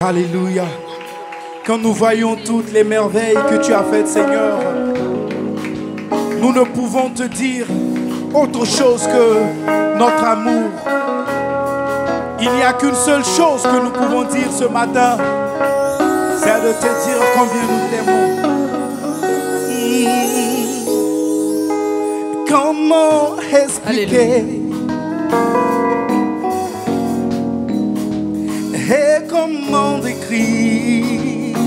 Alléluia. Quand nous voyons toutes les merveilles que tu as faites, Seigneur, nous ne pouvons te dire autre chose que notre amour. Il n'y a qu'une seule chose que nous pouvons dire ce matin, c'est de te dire combien nous t'aimons. Comment expliquer et comment décrire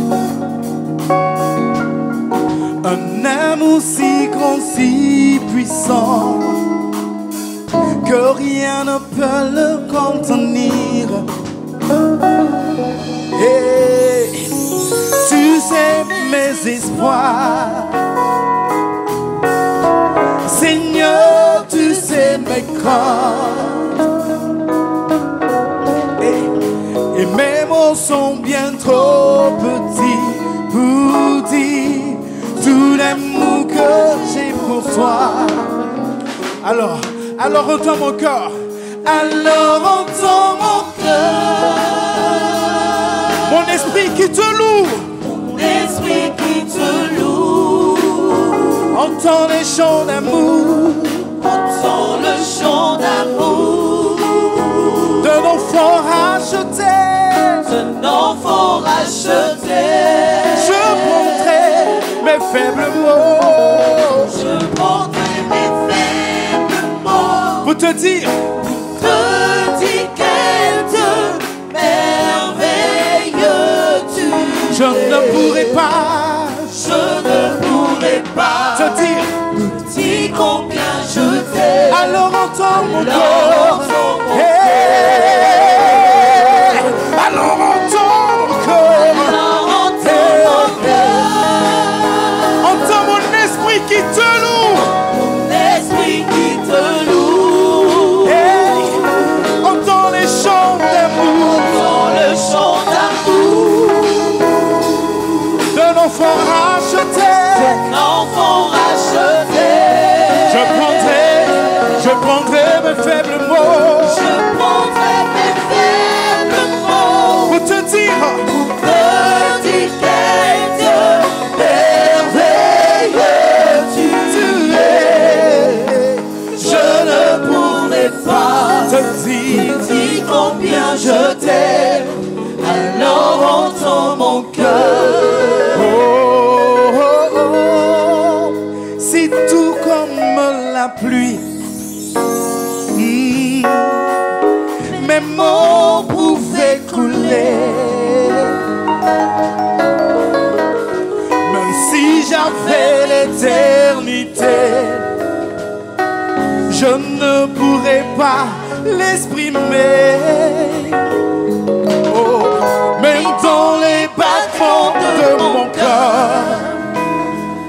un amour si grand, si puissant que rien ne peut le contenir. Et tu sais mes espoirs, Seigneur, tu sais mes craintes. Et mes mots sont bien trop petits pour dire tout l'amour que j'ai pour toi. Alors entends mon cœur. Alors entends mon cœur. Mon esprit qui te loue. Mon esprit qui te loue. Entends les chants d'amour. Entends le chant d'amour. D'un enfant racheté. D'un enfant racheté. Je prendrai mes faibles mots. Je prendrai mes faibles mots. Pour te dire quel Dieu merveilleux tu es. Je ne pourrai pas te dire combien je t'aime. Alors entends mon cœur. Alors entends mon cœur. Entends mon esprit qui te loue. Mon esprit qui te loue. Entends les chants d'amour. Entends le chant d'amour. D'un enfant racheté. D'un enfant racheté. Je prendrai mes faibles mots. Je prendrai mes faibles mots. Pour te dire quel Dieu merveilleux tu es. Je ne pourrai pas te dire combien je t'aime. Alors entends mon cœur. Oh, oh, oh. C'est tout comme la pluie. Mes mots pouvaient couler. Même si j'avais l'éternité, je ne pourrais pas l'exprimer. Oh, même dans les battements de mon cœur.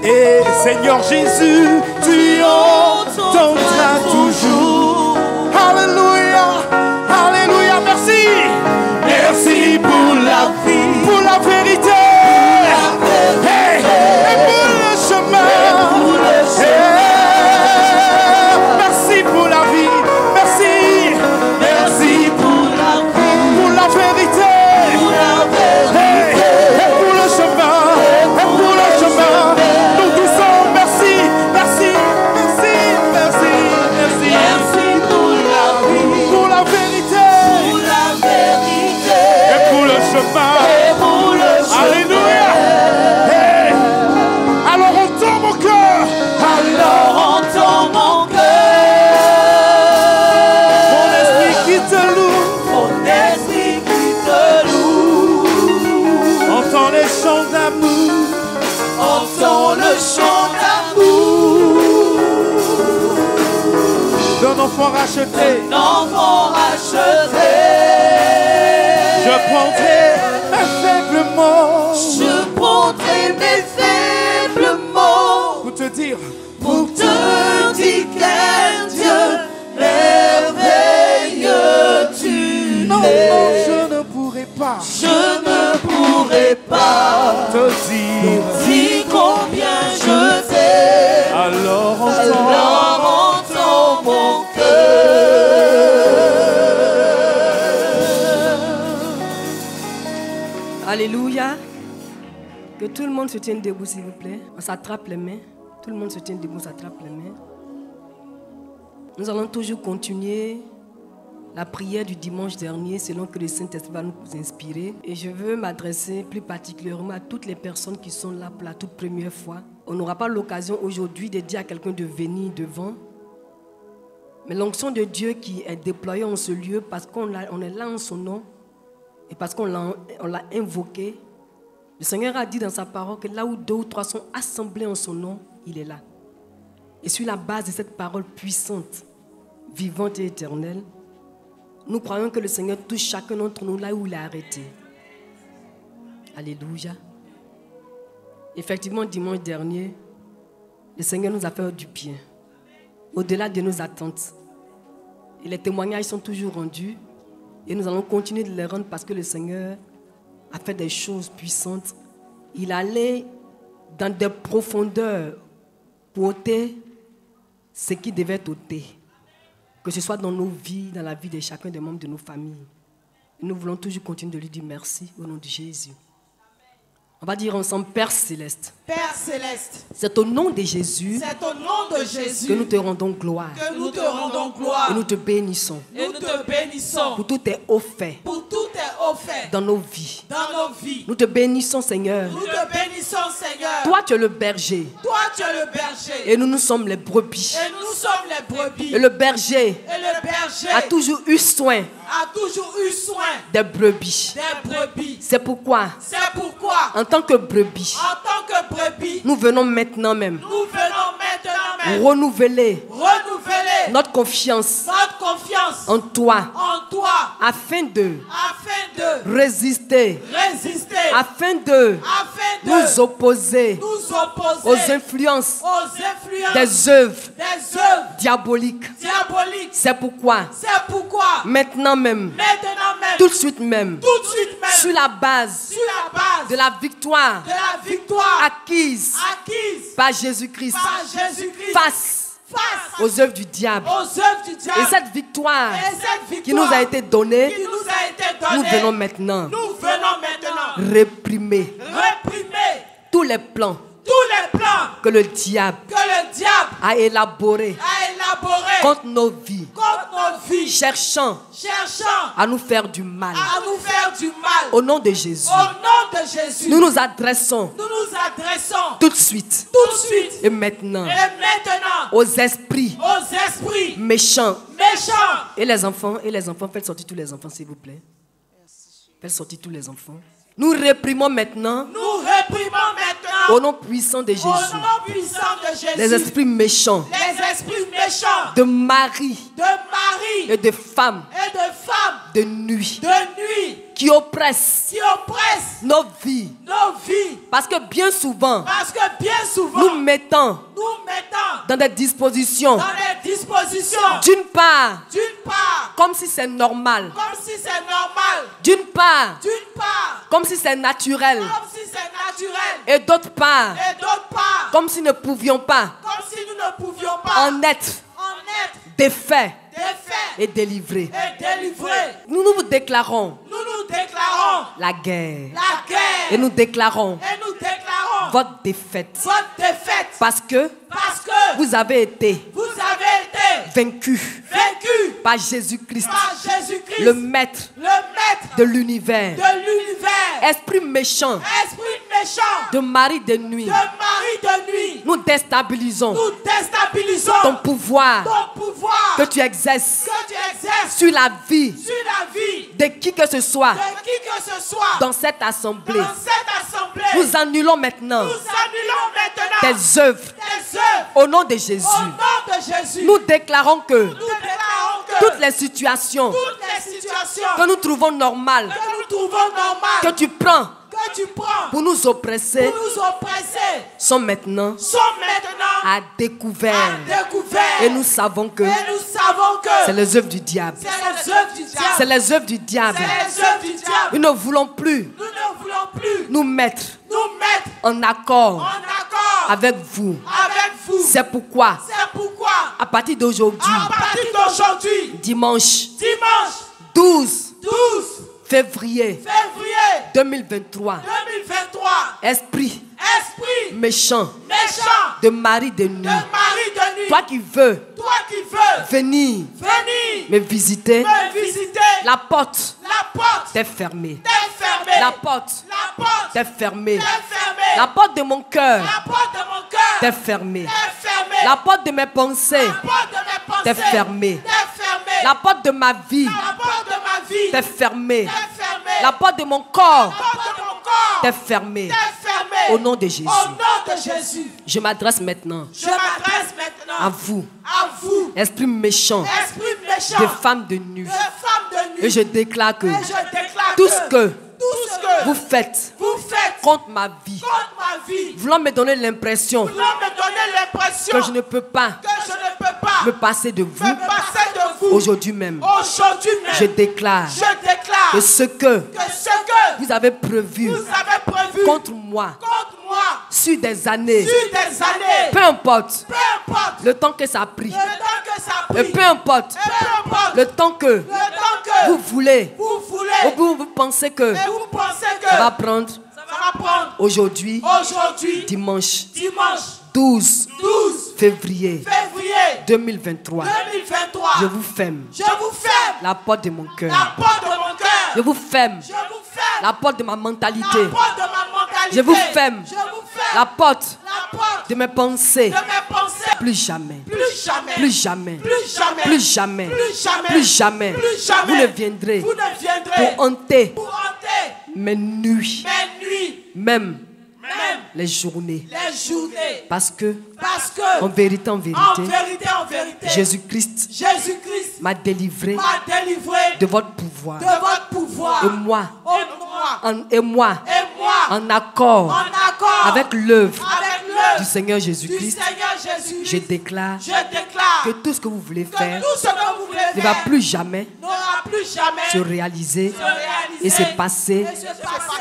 Et Seigneur Jésus, tu entendras toujours. Alléluia, alléluia, merci. Merci pour la vie, pour la vérité, hey, et pour le chemin. Merci pour la vie, merci. Merci pour la vie, Pour la vérité, pour la vérité. et pour le chemin, et pour le chemin. Nous disons merci, merci, merci, merci, merci. Merci pour la vie, Pour la vérité, pour la vérité. et pour le chemin. Et pour le chemin. Alléluia. Hey. Alors entends mon cœur. Alors entends mon cœur. Mon esprit qui te loue. Mon esprit qui te loue. Entends les chants d'amour. Entends le chant d'amour. D'un enfant racheté. L'enfant racheté. Je prendrai mes faibles mots. Je prendrai mes faibles mots. Pour te dire. Pour te dire quel Dieu merveilleux tu Non, non, es. je ne pourrai pas Je ne pourrai pas te dire. dire combien je t'aime. Alors entends. Alors entends mon cœur. Alléluia. Que tout le monde se tienne debout, s'il vous plaît. On s'attrape les mains. Tout le monde se tient debout, on s'attrape les mains. Nous allons toujours continuer la prière du dimanche dernier selon que le Saint-Esprit va nous inspirer. Et je veux m'adresser plus particulièrement à toutes les personnes qui sont là pour la toute première fois. On n'aura pas l'occasion aujourd'hui de dire à quelqu'un de venir devant. Mais l'onction de Dieu qui est déployée en ce lieu parce qu'on est là en son nom et parce qu'on l'a invoqué. Le Seigneur a dit dans sa parole que là où 2 ou 3 sont assemblés en son nom, il est là. Et sur la base de cette parole puissante, vivante et éternelle, nous croyons que le Seigneur touche chacun d'entre nous là où il est arrêté. Alléluia. Effectivement, dimanche dernier, le Seigneur nous a fait du bien, au-delà de nos attentes. Et les témoignages sont toujours rendus et nous allons continuer de les rendre parce que le Seigneur a fait des choses puissantes. Il allait dans des profondeurs pour ôter ce qui devait être ôté. Que ce soit dans nos vies, dans la vie de chacun des membres de nos familles. Et nous voulons toujours continuer de lui dire merci au nom de Jésus. On va dire ensemble, Père Céleste. Père Céleste. C'est au nom de Jésus. C'est au nom de Jésus. Que nous te rendons gloire. Que nous te rendons gloire. Et nous te bénissons. Et nous te bénissons. Pour tout tes hauts faits. Pour tout tes hauts faits. Dans nos vies. Dans nos vies. Nous te bénissons, Seigneur. Nous te bénissons, Seigneur. Toi, tu es le berger. Toi, tu es le berger. Et nous sommes les brebis. Et nous sommes les brebis. Et le berger. Et le berger a toujours eu soin. A toujours eu soin. Des brebis. Des brebis. C'est pourquoi. C'est pourquoi. En tant que brebis. En tant que brebis. Nous venons maintenant même. Nous venons maintenant même. Renouveler. Renouveler. Notre confiance. Notre confiance. En toi. En toi. Afin de résister. Afin de nous opposer aux influences des œuvres diaboliques. C'est pourquoi maintenant même, tout de suite même, sur la base de la victoire acquise par Jésus-Christ face aux œuvres du diable. Et cette victoire qui nous a été donnée, nous venons maintenant réprimer tous les plans que le diable a élaborés contre nos vies, cherchant à nous faire du mal. Au nom de Jésus, nous nous adressons tout de suite et maintenant aux esprits méchants. Et les enfants, faites sortir tous les enfants, s'il vous plaît. Faites sortir tous les enfants. Nous réprimons maintenant, au nom puissant de Jésus, les esprits méchants, de mari et de femmes, de nuit, qui oppressent nos vies. Parce que bien souvent, nous mettons dans des dispositions, d'une part, comme si c'est normal, d'une part, comme si c'est naturel, et d'autre part, comme si nous ne pouvions pas en être défaits et délivrés. Nous nous déclarons la guerre. Et nous déclarons votre défaite. Parce que vous avez été vaincus par Jésus-Christ, le maître de l'univers. Esprit méchant de mari de nuit, nous déstabilisons ton pouvoir que tu exerces sur la vie de qui que ce soit dans cette assemblée. Nous annulons maintenant tes œuvres au nom de Jésus. Nous déclarons que toutes les situations que nous trouvons normales, que tu prends pour nous oppresser, sont maintenant à découvert. Et nous savons que c'est les œuvres du diable. C'est les œuvres du diable. Nous ne voulons plus nous mettre en accord avec vous. C'est pourquoi à partir d'aujourd'hui, dimanche 12 février 2023. Esprit méchant de mari de nuit. Toi qui veux venir me visiter, la porte t'est fermée. La porte t'est fermée. La porte de mon cœur t'est fermée. La porte de mes pensées t'est fermée. La porte de ma vie t'est fermée. La porte de mon corps t'est fermée. Au nom de Jésus. Je m'adresse maintenant à vous, esprit méchant de femmes de nuit. Et je déclare que tout ce que vous faites contre ma vie, voulant me donner l'impression que je ne peux pas me passer de vous, aujourd'hui même, je déclare que ce que vous avez prévu contre moi sur des années, peu importe le temps que ça a pris, et peu importe le temps que vous voulez, ou vous pensez que ça va prendre, aujourd'hui, dimanche 12 février 2023, je vous ferme la porte de mon cœur. Je vous ferme la porte de ma mentalité. Je vous ferme la porte de mes pensées. Plus jamais. Plus jamais. Plus jamais. Plus jamais. Vous ne viendrez pour hanter mes nuits. Même les journées. Parce que en vérité, Jésus-Christ m'a délivré de votre pouvoir. Et moi, en accord avec l'œuvre du Seigneur Jésus-Christ, je déclare que tout ce que vous voulez faire ne va plus jamais se réaliser et se passer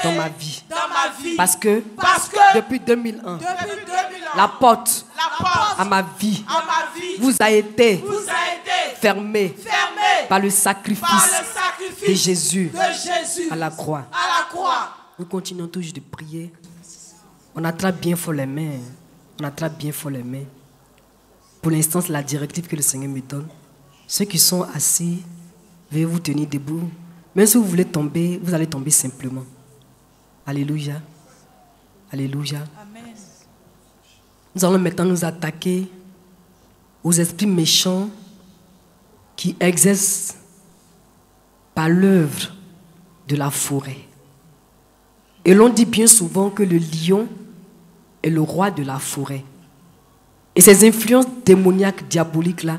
dans ma vie. Parce que depuis 2001, la porte à ma vie vous a été fermée par le sacrifice de Jésus à la croix. Nous continuons toujours de prier. On attrape bien fort les mains. On attrape bien fort les mains. Pour l'instant, c'est la directive que le Seigneur me donne. Ceux qui sont assis, veuillez vous tenir debout. Même si vous voulez tomber, vous allez tomber simplement. Alléluia. Alléluia. Amen. Nous allons maintenant nous attaquer aux esprits méchants qui exercent par l'œuvre de la forêt. Et l'on dit bien souvent que le lion est le roi de la forêt. Et ces influences démoniaques, diaboliques-là,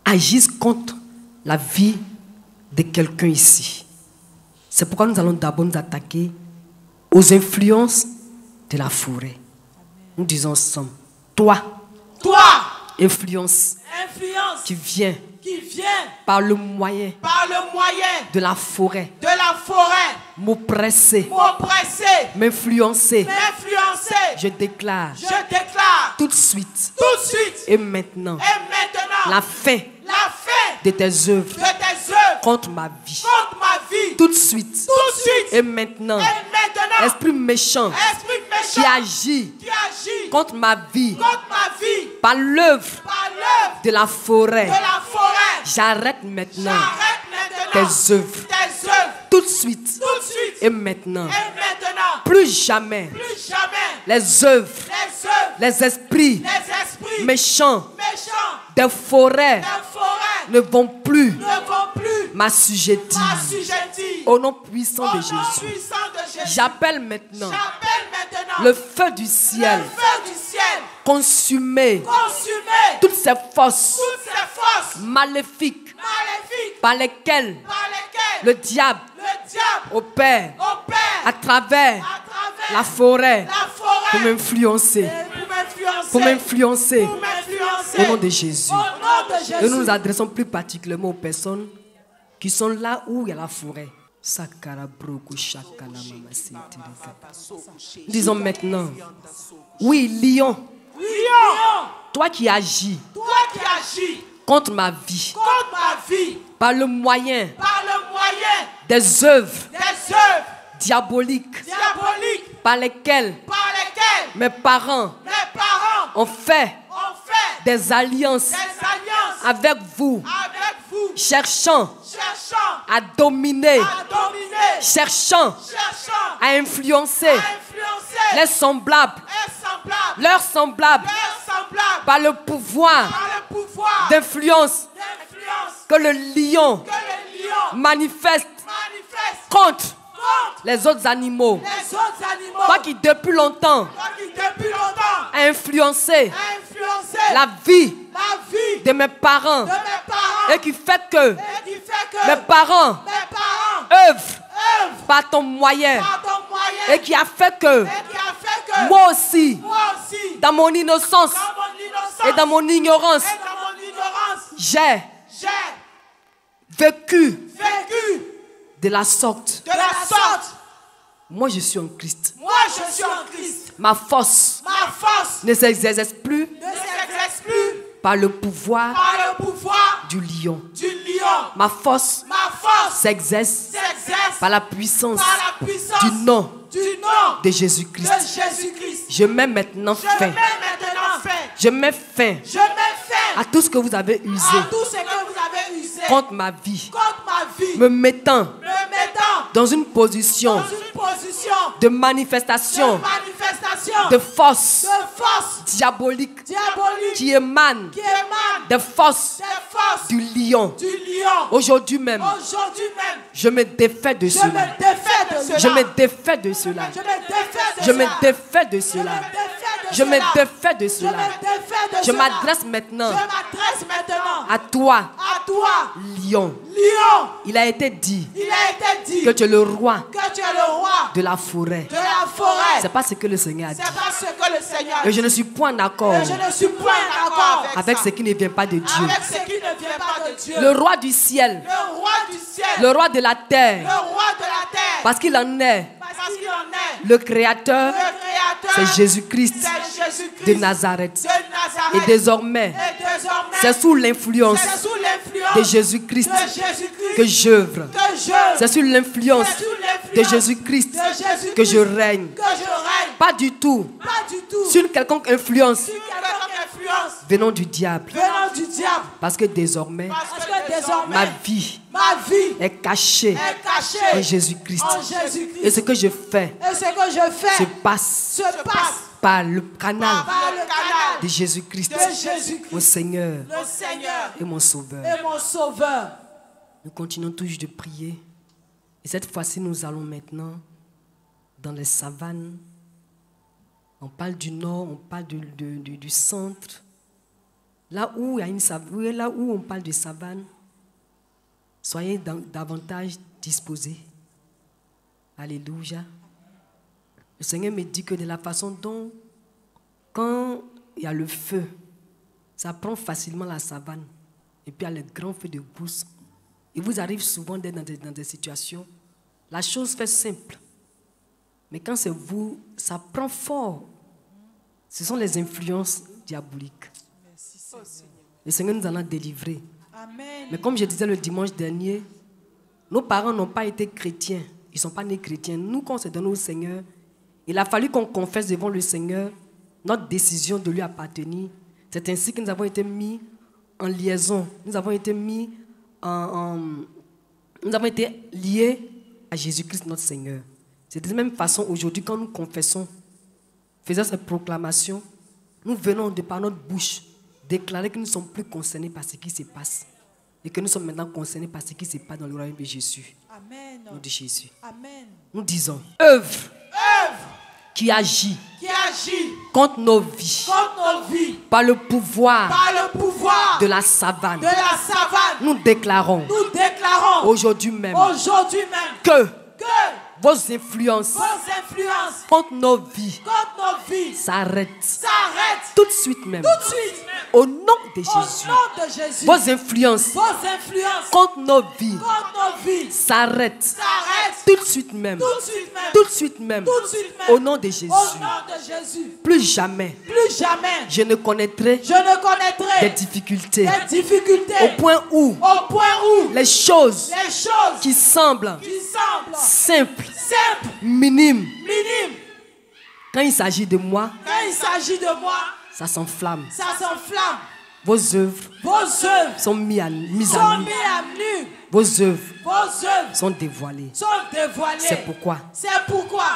agissent contre la vie de quelqu'un ici. C'est pourquoi nous allons d'abord nous attaquer aux influences de la forêt. Nous disons ensemble, toi, influence qui vient par le moyen de la forêt, m'oppresser, m'influencer. Je déclare tout de suite et maintenant la fin de tes œuvres contre ma vie. Tout de suite et maintenant, esprit méchant qui agit contre ma vie par l'œuvre de la forêt, j'arrête maintenant tes œuvres. Tout de suite et maintenant, plus jamais les œuvres, les esprits méchants des forêts ne vont plus m'assujettir. Au nom puissant de Jésus, j'appelle maintenant le feu du ciel, consumer toutes ces forces maléfiques par lesquelles le diable opère à travers la forêt pour m'influencer. Au nom de Jésus. Et nous nous adressons plus particulièrement aux personnes qui sont là où il y a la forêt. Disons maintenant, oui, lion, toi qui agis contre ma vie, par le moyen des œuvres des œuvres diaboliques diaboliques par lesquelles mes parents ont fait des alliances avec vous, cherchant à dominer, cherchant à influencer les semblables, leurs semblables, par le pouvoir d'influence que le lion manifeste contre les autres animaux. Toi qui depuis longtemps a influencé la vie de mes parents et qui fait que mes parents œuvrent par ton moyen et qui a fait que moi aussi, dans mon innocence et dans mon ignorance, j'ai vécu de la sorte. Moi je suis en Christ. Ma force ne s'exerce plus par le pouvoir du lion. Ma force s'exerce par la puissance du nom de Jésus-Christ. Je mets maintenant fin. Je mets fin à tout ce que vous avez usé contre ma vie, me mettant dans une position de manifestation de force diabolique qui émane des forces du lion. Aujourd'hui même, je me défais de cela. Je me défais de cela. Je me défais de cela. Je me défais de cela. Je m'adresse maintenant à toi, lion. Il a été dit que tu es le roi de la forêt. C'est pas ce que le Seigneur a dit. Et je ne suis point d'accord avec ce qui ne vient pas de Dieu. Le roi du ciel, le roi de la terre, parce qu'il en est le créateur, c'est Jésus-Christ de Nazareth. Et désormais, c'est sous l'influence de Jésus-Christ que j'œuvre. C'est sous l'influence de Jésus-Christ que je règne. Pas du tout sur une quelconque influence venant du diable. Parce que désormais, ma vie est cachée en Jésus-Christ. Et ce que je fais se passe par le canal de Jésus-Christ, mon Seigneur et mon Sauveur. Nous continuons toujours de prier. Et cette fois-ci, nous allons maintenant dans les savanes. On parle du nord, on parle du centre. Là où il y a une savane, là où on parle de savane, soyez davantage disposés. Alléluia. Le Seigneur me dit que de la façon dont, quand il y a le feu, ça prend facilement la savane. Et puis il y a le grand feu de brousse. Il vous arrive souvent d'être dans des situations. La chose fait simple. Mais quand c'est vous, ça prend fort. Ce sont les influences diaboliques. Le Seigneur nous en a délivrés. Amen. Mais comme je disais le dimanche dernier, nos parents n'ont pas été chrétiens. Ils ne sont pas nés chrétiens. Nous, quand on s'est donné au Seigneur, il a fallu qu'on confesse devant le Seigneur notre décision de lui appartenir. C'est ainsi que nous avons été mis en liaison. Nous avons été mis nous avons été liés à Jésus-Christ notre Seigneur. C'est de la même façon aujourd'hui quand nous confessons, faisons cette proclamation, nous venons de par notre bouche déclarer que nous ne sommes plus concernés par ce qui se passe et que nous sommes maintenant concernés par ce qui se passe dans le royaume de Jésus. Amen. Nous de Jésus. Amen. Nous disons œuvre qui agit contre nos vies par le pouvoir de la savane. Nous déclarons aujourd'hui même que vos influences contre nos vies s'arrêtent tout de suite même. Au nom de Jésus. Au nom de Jésus. Vos influences contre nos vies s'arrêtent. Tout de suite même. Tout de suite même. Au nom de Jésus. Plus jamais. Je ne connaîtrai des difficultés. Au point où les choses qui semblent simples, minimes, quand il s'agit de moi, ça s'enflamme. Vos œuvres sont mises à nu. Vos œuvres sont dévoilées. C'est pourquoi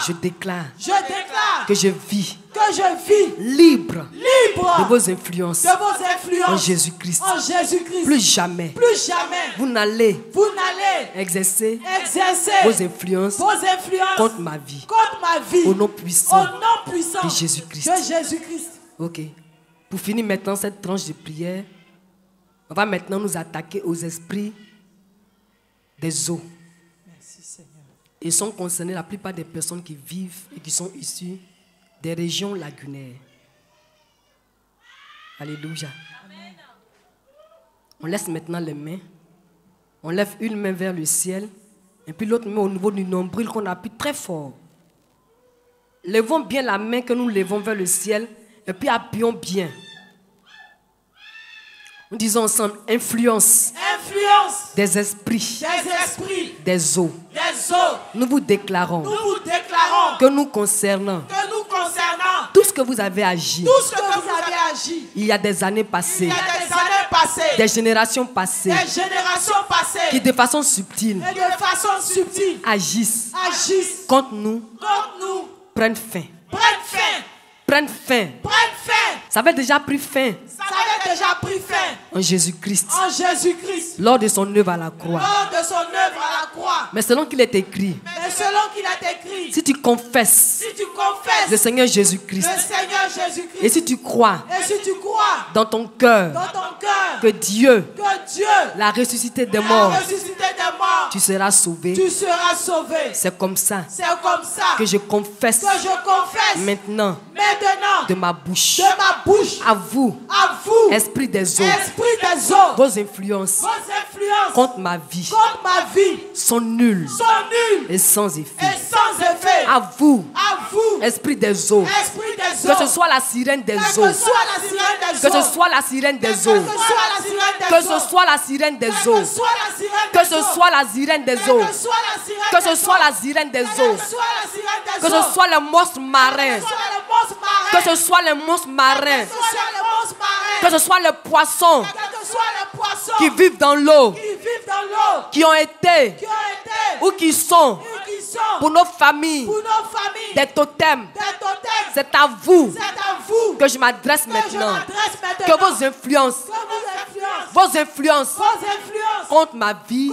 je déclare que je vis libre de vos influences en Jésus-Christ. Plus jamais vous n'allez exercer vos influences contre ma vie. Au nom puissant de Jésus-Christ. Ok. Pour finir maintenant cette tranche de prière, on va maintenant nous attaquer aux esprits des eaux. Merci Seigneur. Ils sont concernés la plupart des personnes qui vivent et qui sont issues des régions lagunaires. Alléluia. Amen. On laisse maintenant les mains. On lève une main vers le ciel et puis l'autre main au niveau du nombril qu'on appuie très fort. Levons bien la main que nous levons vers le ciel et puis appuyons bien. Nous disons ensemble, influence des esprits, des eaux. Nous vous déclarons que nous concernant tout ce que vous avez agi, il y a des années passées, des générations passées, qui de façon subtile agissent contre nous, prennent fin. Prennent fin. Ça avait déjà pris fin. En Jésus-Christ. Lors de son œuvre à la croix. Mais selon qu'il est écrit. Si tu confesses le Seigneur Jésus-Christ. Et si tu crois dans ton cœur que Dieu l'a ressuscité des morts, tu seras sauvé. C'est comme ça que je confesse maintenant de ma bouche à vous, esprit des eaux, vos influences contre ma vie sont nulles et sans effet. À vous, esprit des eaux, que ce soit la sirène des eaux, que ce soit la sirène des eaux, que ce soit la sirène des eaux, que ce soit la sirène des eaux, que ce soit la sirène des eaux, que ce soit le monstre marin, que ce soit les monstres marins, que ce soit les poissons qui vivent dans l'eau, qui ont été ou qui sont pour nos familles des totems. C'est à vous que je m'adresse maintenant. Que vos influences contre ma vie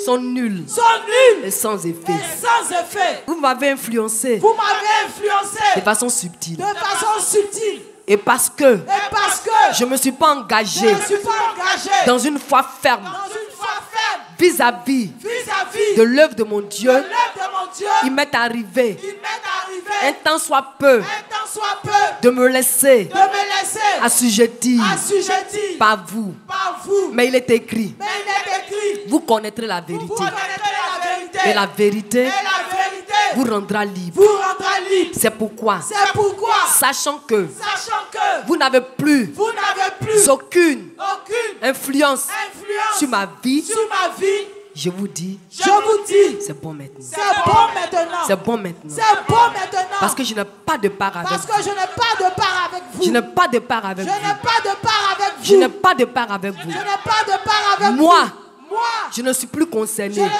sont nulles et sans effet. Vous m'avez influencé de façon subtile. Et parce que je ne me suis pas engagé dans une foi ferme vis-à-vis de l'œuvre de mon Dieu, il m'est arrivé un temps soit peu de me laisser assujettir par vous. Mais il est écrit, vous connaîtrez la vérité et la vérité vous rendra libre. C'est pourquoi, sachant que vous n'avez plus aucune influence sur ma vie, je vous dis, c'est bon maintenant. C'est bon maintenant. Parce que je n'ai pas de part avec vous. Je n'ai pas de part avec vous. Je n'ai pas de part avec vous. Moi, je ne suis plus concerné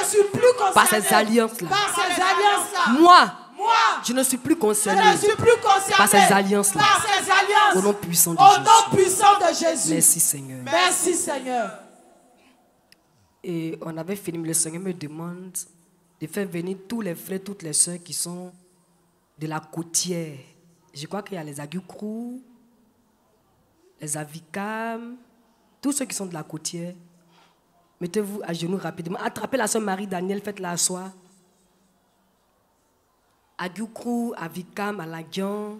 par ces alliances-là. Moi, je ne suis plus concerné par ces alliances-là. Au nom puissant de Jésus. Merci Seigneur. Merci Seigneur. Et on avait fini, le Seigneur me demande de faire venir tous les frères, toutes les sœurs qui sont de la côtière. Je crois qu'il y a les Agukrou, les Avikam, tous ceux qui sont de la côtière. Mettez-vous à genoux rapidement. Attrapez la sœur Marie-Daniel, faites-la asseoir. Agukrou, Avikam, Alagian.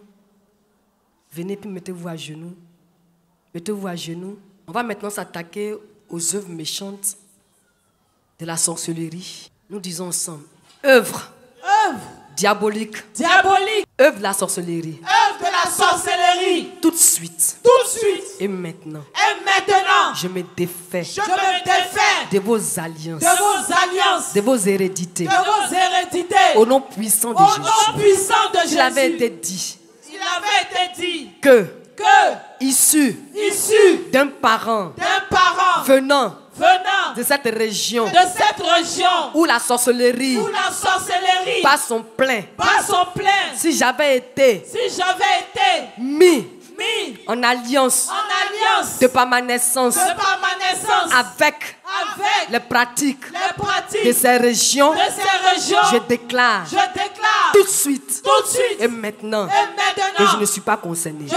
Venez puis mettez-vous à genoux. Mettez-vous à genoux. On va maintenant s'attaquer aux œuvres méchantes de la sorcellerie. Nous disons ensemble, œuvre diabolique, œuvre de la sorcellerie, œuvre de la sorcellerie, tout de suite, et maintenant, je me défais de vos alliances, de vos héredités, au nom puissant de Jésus. Il avait été dit que issu d'un parent venant de cette région où la sorcellerie bat son plein. Si j'avais été mis en alliance de par ma naissance avec les pratiques de ces régions, je déclare tout de suite et maintenant que je ne suis pas concerné. Je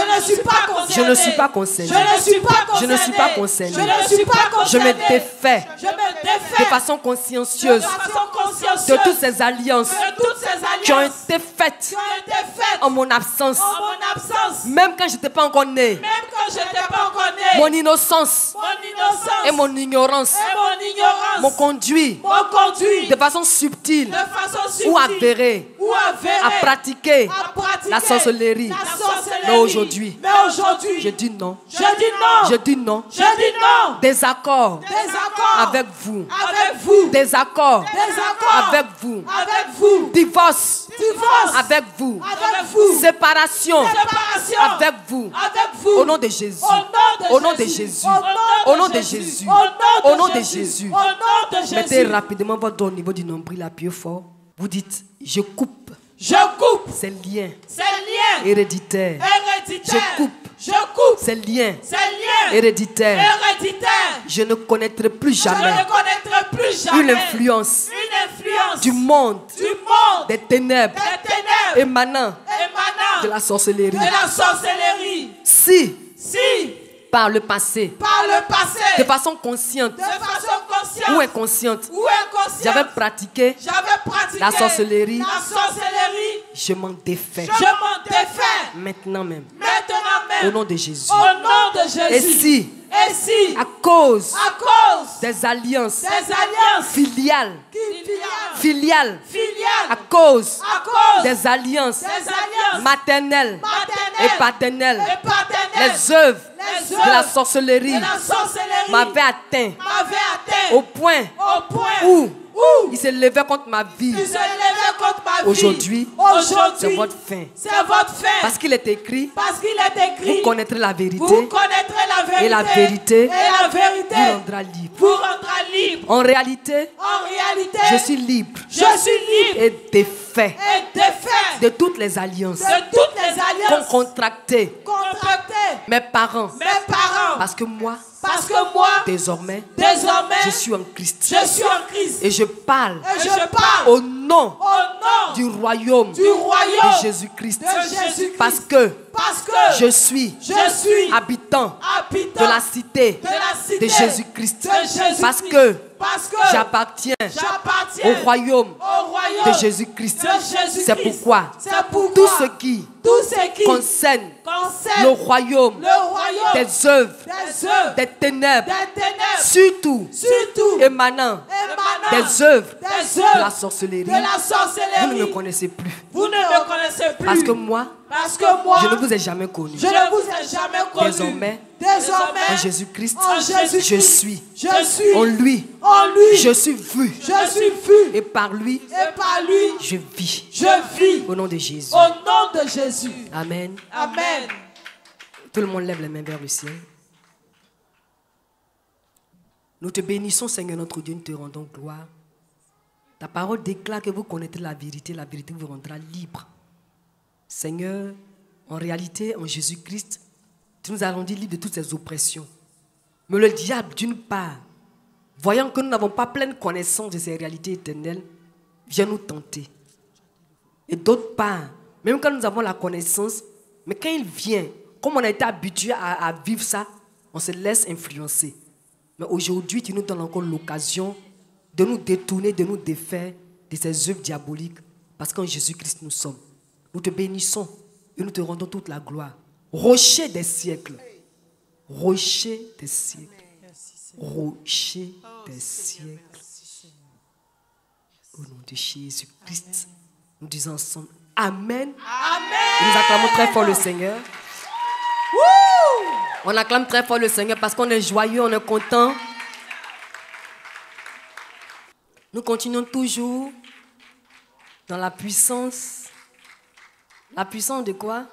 ne suis pas concerné. Je ne suis pas concerné. Je me défais de façon consciencieuse de toutes ces alliances qui ont été faites en mon absence. Même quand je n'étais pas encore né. Mon innocence et mon ignorance m'ont conduit de façon subtile ou avérée à pratiquer la sorcellerie. Mais aujourd'hui, je dis non. Je dis non. Désaccord avec vous. Désaccord avec vous. Divorce avec vous. Séparation avec vous. Au nom de Jésus. Au nom de Jésus. Au nom de Jésus. Au nom de Jésus. Mettez rapidement votre doigt au niveau du nombril, appuyez fort. Vous dites, je coupe ces liens héréditaires. Je coupe ces liens héréditaires. Je ne connaîtrai plus jamais une influence du monde des ténèbres émanant de la sorcellerie. Si par le passé, de façon consciente ou inconsciente, j'avais pratiqué la sorcellerie, je m'en défais. Maintenant même. Au nom de Jésus. Et si, à cause des alliances filiales, à cause des alliances maternelles et paternelles, les œuvres de la sorcellerie m'avaient atteint au point où il s'est levé contre ma vie. Aujourd'hui, c'est votre fin. Parce qu'il est écrit, vous connaîtrez la vérité, et la vérité vous rendra libre. En réalité, je suis libre et défait de toutes les alliances qu'ont contractées mes parents. Parce que moi, désormais, je suis en Christ. Et je parle au nom du royaume de Jésus-Christ. Parce que je suis habitant de la cité de Jésus-Christ. Parce que j'appartiens au royaume de Jésus-Christ. C'est pourquoi tout ce qui concerne le royaume des œuvres, des ténèbres, surtout émanant des œuvres de la sorcellerie, vous ne me connaissez plus. Parce que moi, je ne vous ai jamais connu. Désormais, en Jésus-Christ, je suis. En lui, je suis vu. Et par lui, je vis. Au nom de Jésus. Amen. Tout le monde lève les mains vers le ciel. Nous te bénissons, Seigneur notre Dieu, nous te rendons gloire. Ta parole déclare que vous connaîtrez la vérité vous rendra libre. Seigneur, en réalité, en Jésus-Christ, tu nous as rendus libres de toutes ces oppressions. Mais le diable, d'une part, voyant que nous n'avons pas pleine connaissance de ces réalités éternelles, vient nous tenter. Et d'autre part, même quand nous avons la connaissance, mais quand il vient, comme on a été habitué à vivre ça, on se laisse influencer. Mais aujourd'hui, tu nous donnes encore l'occasion de nous détourner, de nous défaire de ces œuvres diaboliques, parce qu'en Jésus-Christ nous sommes. Nous te bénissons et nous te rendons toute la gloire. Rocher des siècles, rocher des siècles. Rocher des siècles. Au nom de Jésus-Christ, nous disons ensemble Amen. Amen. Et nous acclamons très fort le Seigneur. Woo! On acclame très fort le Seigneur parce qu'on est joyeux, on est content. Nous continuons toujours dans la puissance. La puissance de quoi?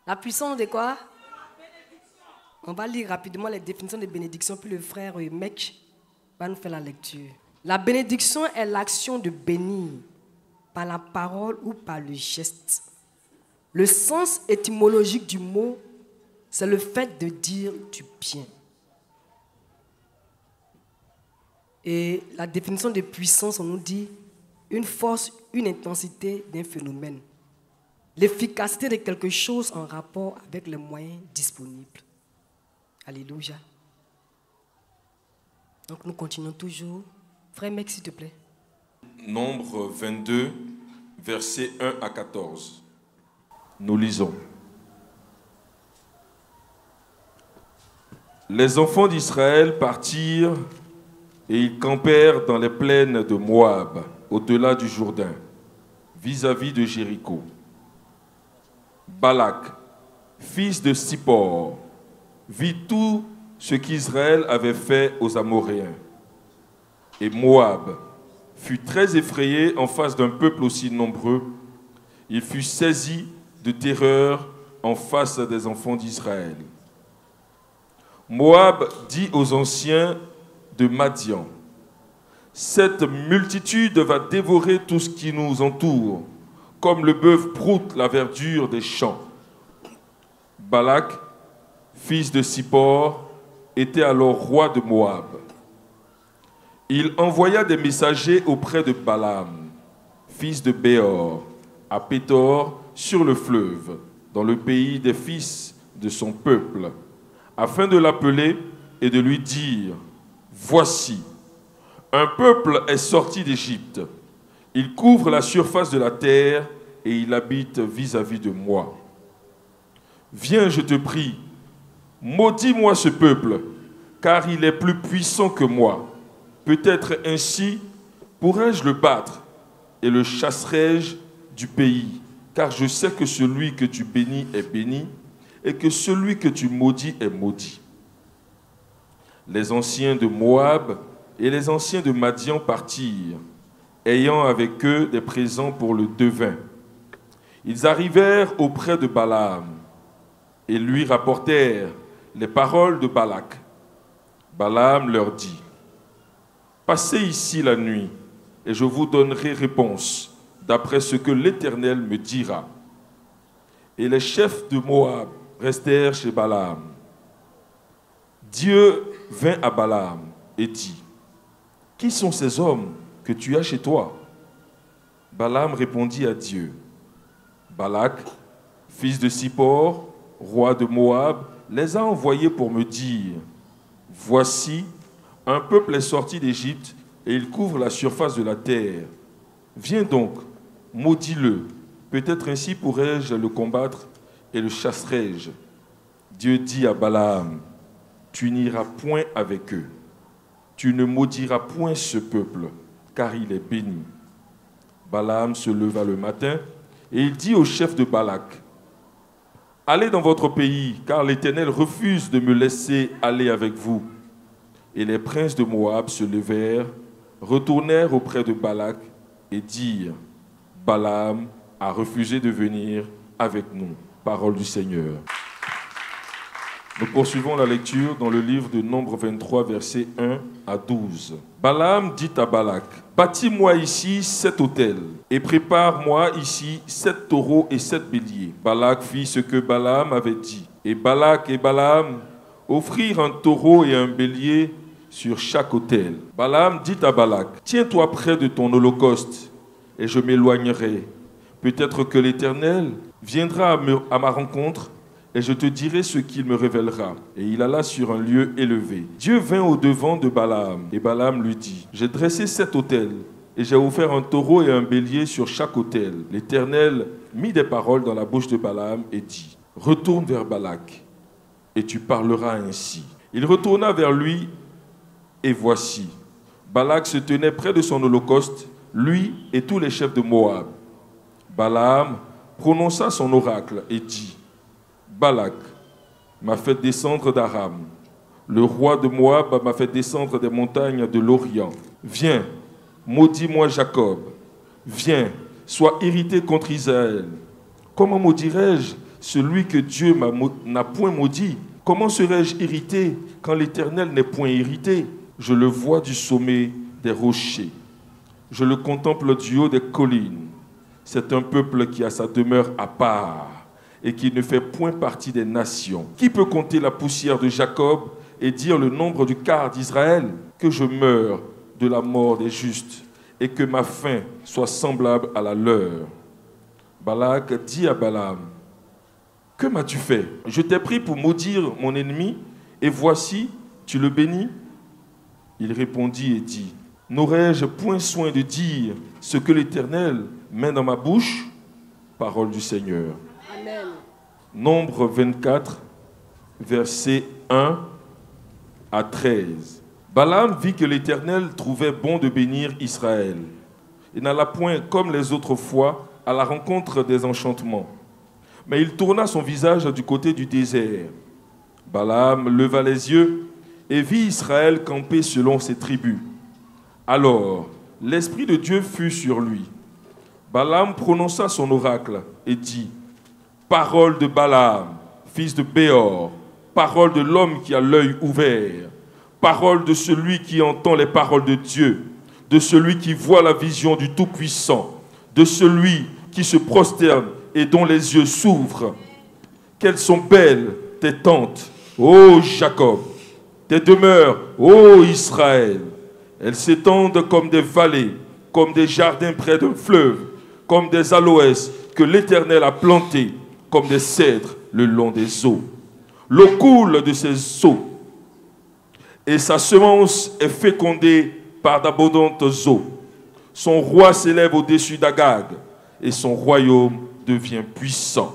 La puissance de quoi? On va lire rapidement les définitions de bénédiction, puis le frère Mec va nous faire la lecture. La bénédiction est l'action de bénir par la parole ou par le geste. Le sens étymologique du mot, c'est le fait de dire du bien. Et la définition de puissance, on nous dit une force, une intensité d'un phénomène. L'efficacité de quelque chose en rapport avec les moyens disponibles. Alléluia. Donc nous continuons toujours. Frère Mec, s'il te plaît. Nombre 22, versets 1 à 14. Nous lisons. Les enfants d'Israël partirent et ils campèrent dans les plaines de Moab, au-delà du Jourdain, vis-à-vis de Jéricho. Balak, fils de Sippor, vit tout ce qu'Israël avait fait aux Amoréens. Et Moab fut très effrayé en face d'un peuple aussi nombreux. Il fut saisi de terreur en face des enfants d'Israël. Moab dit aux anciens de Madian, « Cette multitude va dévorer tout ce qui nous entoure, comme le bœuf broute la verdure des champs. » Balak, fils de Sippor, était alors roi de Moab. Il envoya des messagers auprès de Balaam, fils de Béor, à Pétor, sur le fleuve, dans le pays des fils de son peuple, afin de l'appeler et de lui dire, « Voici, un peuple est sorti d'Égypte. Il couvre la surface de la terre et il habite vis-à-vis de moi. Viens, je te prie, maudis-moi ce peuple, car il est plus puissant que moi. Peut-être ainsi pourrais-je le battre et le chasserai-je du pays, car je sais que celui que tu bénis est béni et que celui que tu maudis est maudit. » Les anciens de Moab et les anciens de Madian partirent, ayant avec eux des présents pour le devin. Ils arrivèrent auprès de Balaam et lui rapportèrent les paroles de Balak. Balaam leur dit, « Passez ici la nuit, et je vous donnerai réponse, d'après ce que l'Éternel me dira. » Et les chefs de Moab restèrent chez Balaam. Dieu vint à Balaam et dit, « Qui sont ces hommes que tu as chez toi ?» Balaam répondit à Dieu, « Balak, fils de Sippor, roi de Moab, les a envoyés pour me dire, « Voici, un peuple est sorti d'Égypte et il couvre la surface de la terre. Viens donc, maudis-le, peut-être ainsi pourrais-je le combattre et le chasserai-je. » Dieu dit à Balaam, « Tu n'iras point avec eux. Tu ne maudiras point ce peuple, car il est béni. » Balaam se leva le matin et il dit au chef de Balak, « Allez dans votre pays, car l'Éternel refuse de me laisser aller avec vous. » Et les princes de Moab se levèrent, retournèrent auprès de Balak et dirent, « Balaam a refusé de venir avec nous. » Parole du Seigneur. Nous poursuivons la lecture dans le livre de Nombre 23, versets 1 à 12. Balaam dit à Balak, « Bâtis-moi ici 7 autels, et prépare-moi ici 7 taureaux et 7 béliers. » Balak fit ce que Balaam avait dit. Et Balak et Balaam offrirent un taureau et un bélier sur chaque autel. Balaam dit à Balak, « Tiens-toi près de ton holocauste, et je m'éloignerai. Peut-être que l'Éternel viendra à ma rencontre, et je te dirai ce qu'il me révélera. » Et il alla sur un lieu élevé. Dieu vint au-devant de Balaam, et Balaam lui dit, « J'ai dressé 7 autels, et j'ai offert un taureau et un bélier sur chaque autel. » L'Éternel mit des paroles dans la bouche de Balaam et dit, « Retourne vers Balak, et tu parleras ainsi. Il retourna vers lui, et voici, Balak se tenait près de son holocauste, lui et tous les chefs de Moab. Balaam prononça son oracle et dit, Balak m'a fait descendre d'Aram. Le roi de Moab m'a fait descendre des montagnes de l'Orient. Viens, maudis-moi Jacob. Viens, sois irrité contre Israël. Comment maudirais-je celui que Dieu n'a point maudit? Comment serais-je irrité quand l'Éternel n'est point irrité? Je le vois du sommet des rochers. Je le contemple du haut des collines. C'est un peuple qui a sa demeure à part et qui ne fait point partie des nations. Qui peut compter la poussière de Jacob et dire le nombre du quart d'Israël? Que je meure de la mort des justes et que ma fin soit semblable à la leur. Balak dit à Balaam, que m'as-tu fait? Je t'ai pris pour maudire mon ennemi et voici, tu le bénis? Il répondit et dit, n'aurais-je point soin de dire ce que l'Éternel met dans ma bouche? Parole du Seigneur. Amen. Nombre 24, versets 1 à 13. Balaam vit que l'Éternel trouvait bon de bénir Israël. Il n'alla point, comme les autres fois, à la rencontre des enchantements. Mais il tourna son visage du côté du désert. Balaam leva les yeux et vit Israël camper selon ses tribus. Alors, l'Esprit de Dieu fut sur lui. Balaam prononça son oracle et dit, parole de Balaam, fils de Béor, parole de l'homme qui a l'œil ouvert, parole de celui qui entend les paroles de Dieu, de celui qui voit la vision du Tout-Puissant, de celui qui se prosterne et dont les yeux s'ouvrent. Quelles sont belles tes tentes, ô Jacob, tes demeures, ô Israël. Elles s'étendent comme des vallées, comme des jardins près d'un fleuve, comme des aloès que l'Éternel a plantés, comme des cèdres le long des eaux. L'eau coule de ses eaux, et sa semence est fécondée par d'abondantes eaux. Son roi s'élève au-dessus d'Agag, et son royaume devient puissant.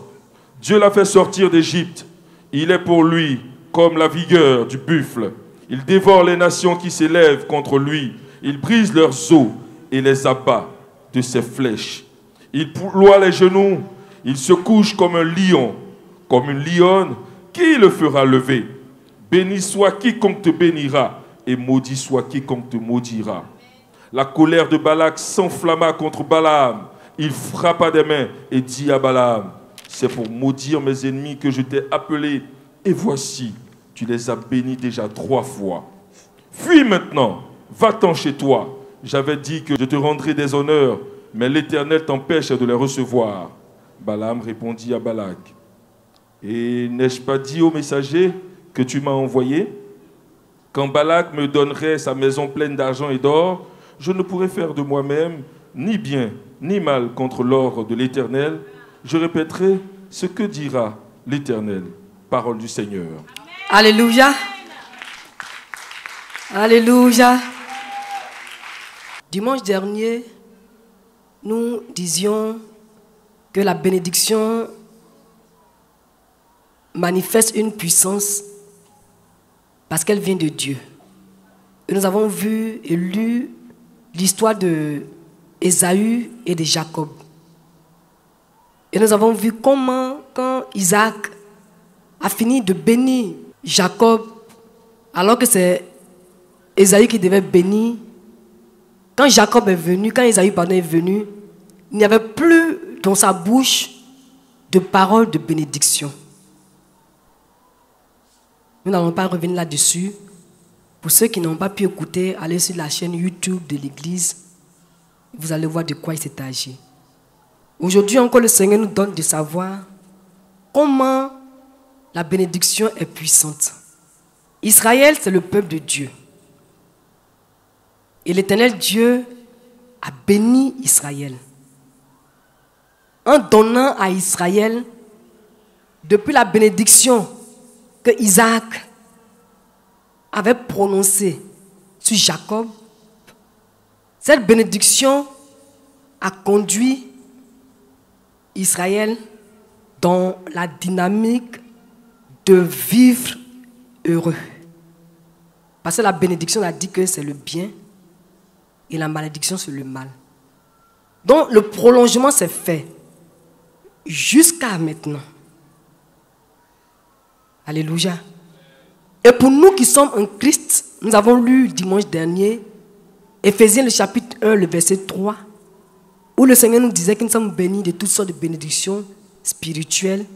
Dieu l'a fait sortir d'Égypte. Il est pour lui comme la vigueur du buffle. Il dévore les nations qui s'élèvent contre lui. Il brise leurs os et les abat de ses flèches. Il ploie les genoux. Il se couche comme un lion, comme une lionne. Qui le fera lever? Béni soit quiconque te bénira, et maudit soit quiconque te maudira. La colère de Balak s'enflamma contre Balaam. Il frappa des mains et dit à Balaam, c'est pour maudire mes ennemis que je t'ai appelé, et voici, tu les as bénis déjà 3 fois. Fuis maintenant, va-t'en chez toi. J'avais dit que je te rendrais des honneurs, mais l'Éternel t'empêche de les recevoir. Balaam répondit à Balak, et n'ai-je pas dit au messager que tu m'as envoyé? Quand Balak me donnerait sa maison pleine d'argent et d'or, je ne pourrais faire de moi-même ni bien ni mal contre l'ordre de l'Éternel. Je répéterai ce que dira l'Éternel. Parole du Seigneur. Alléluia. Alléluia. Dimanche dernier, nous disions que la bénédiction manifeste une puissance parce qu'elle vient de Dieu. Et nous avons vu et lu l'histoire de Ésaü et de Jacob. Et nous avons vu comment, quand Isaac a fini de bénir Jacob, alors que c'est Ésaü qui devait bénir, quand Jacob est venu, quand Ésaü est venu, il n'y avait plus dans sa bouche de paroles de bénédiction. Nous n'allons pas revenir là-dessus. Pour ceux qui n'ont pas pu écouter, allez sur la chaîne YouTube de l'église. Vous allez voir de quoi il s'est agi. Aujourd'hui encore, le Seigneur nous donne de savoir comment la bénédiction est puissante. Israël, c'est le peuple de Dieu. Et l'Éternel Dieu a béni Israël. En donnant à Israël, depuis la bénédiction que Isaac avait prononcée sur Jacob, cette bénédiction a conduit Israël dans la dynamique de de vivre heureux. Parce que la bénédiction a dit que c'est le bien et la malédiction c'est le mal. Donc le prolongement s'est fait jusqu'à maintenant. Alléluia. Et pour nous qui sommes en Christ, nous avons lu dimanche dernier Éphésiens le chapitre 1, le verset 3, où le Seigneur nous disait que nous sommes bénis de toutes sortes de bénédictions spirituelles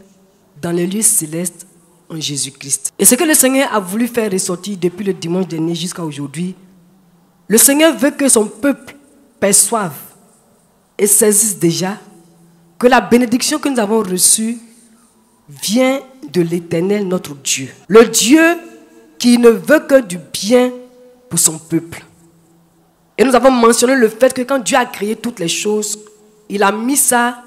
dans les lieux célestes en Jésus-Christ. Et ce que le Seigneur a voulu faire ressortir depuis le dimanche dernier jusqu'à aujourd'hui, le Seigneur veut que son peuple perçoive et saisisse déjà que la bénédiction que nous avons reçue vient de l'Éternel, notre Dieu. Le Dieu qui ne veut que du bien pour son peuple. Et nous avons mentionné le fait que quand Dieu a créé toutes les choses, il a mis ça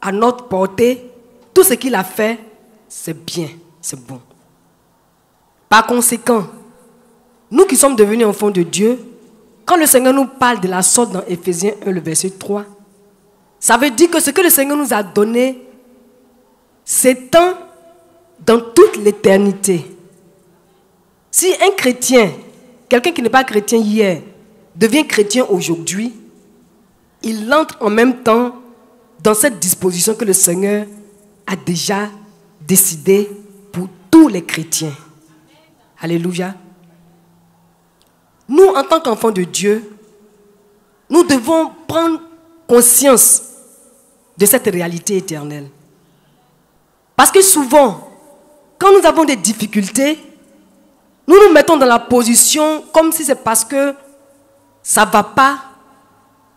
à notre portée. Tout ce qu'il a fait, c'est bien, c'est bon. Par conséquent, nous qui sommes devenus enfants de Dieu, quand le Seigneur nous parle de la sorte dans Éphésiens 1, le verset 3, ça veut dire que ce que le Seigneur nous a donné s'étend dans toute l'éternité. Si un chrétien, quelqu'un qui n'est pas chrétien hier, devient chrétien aujourd'hui, il entre en même temps dans cette disposition que le Seigneur a déjà décidé pour tous les chrétiens. Alléluia. Nous, en tant qu'enfants de Dieu, nous devons prendre conscience de cette réalité éternelle. Parce que souvent, quand nous avons des difficultés, nous nous mettons dans la position comme si c'est parce que ça ne va pas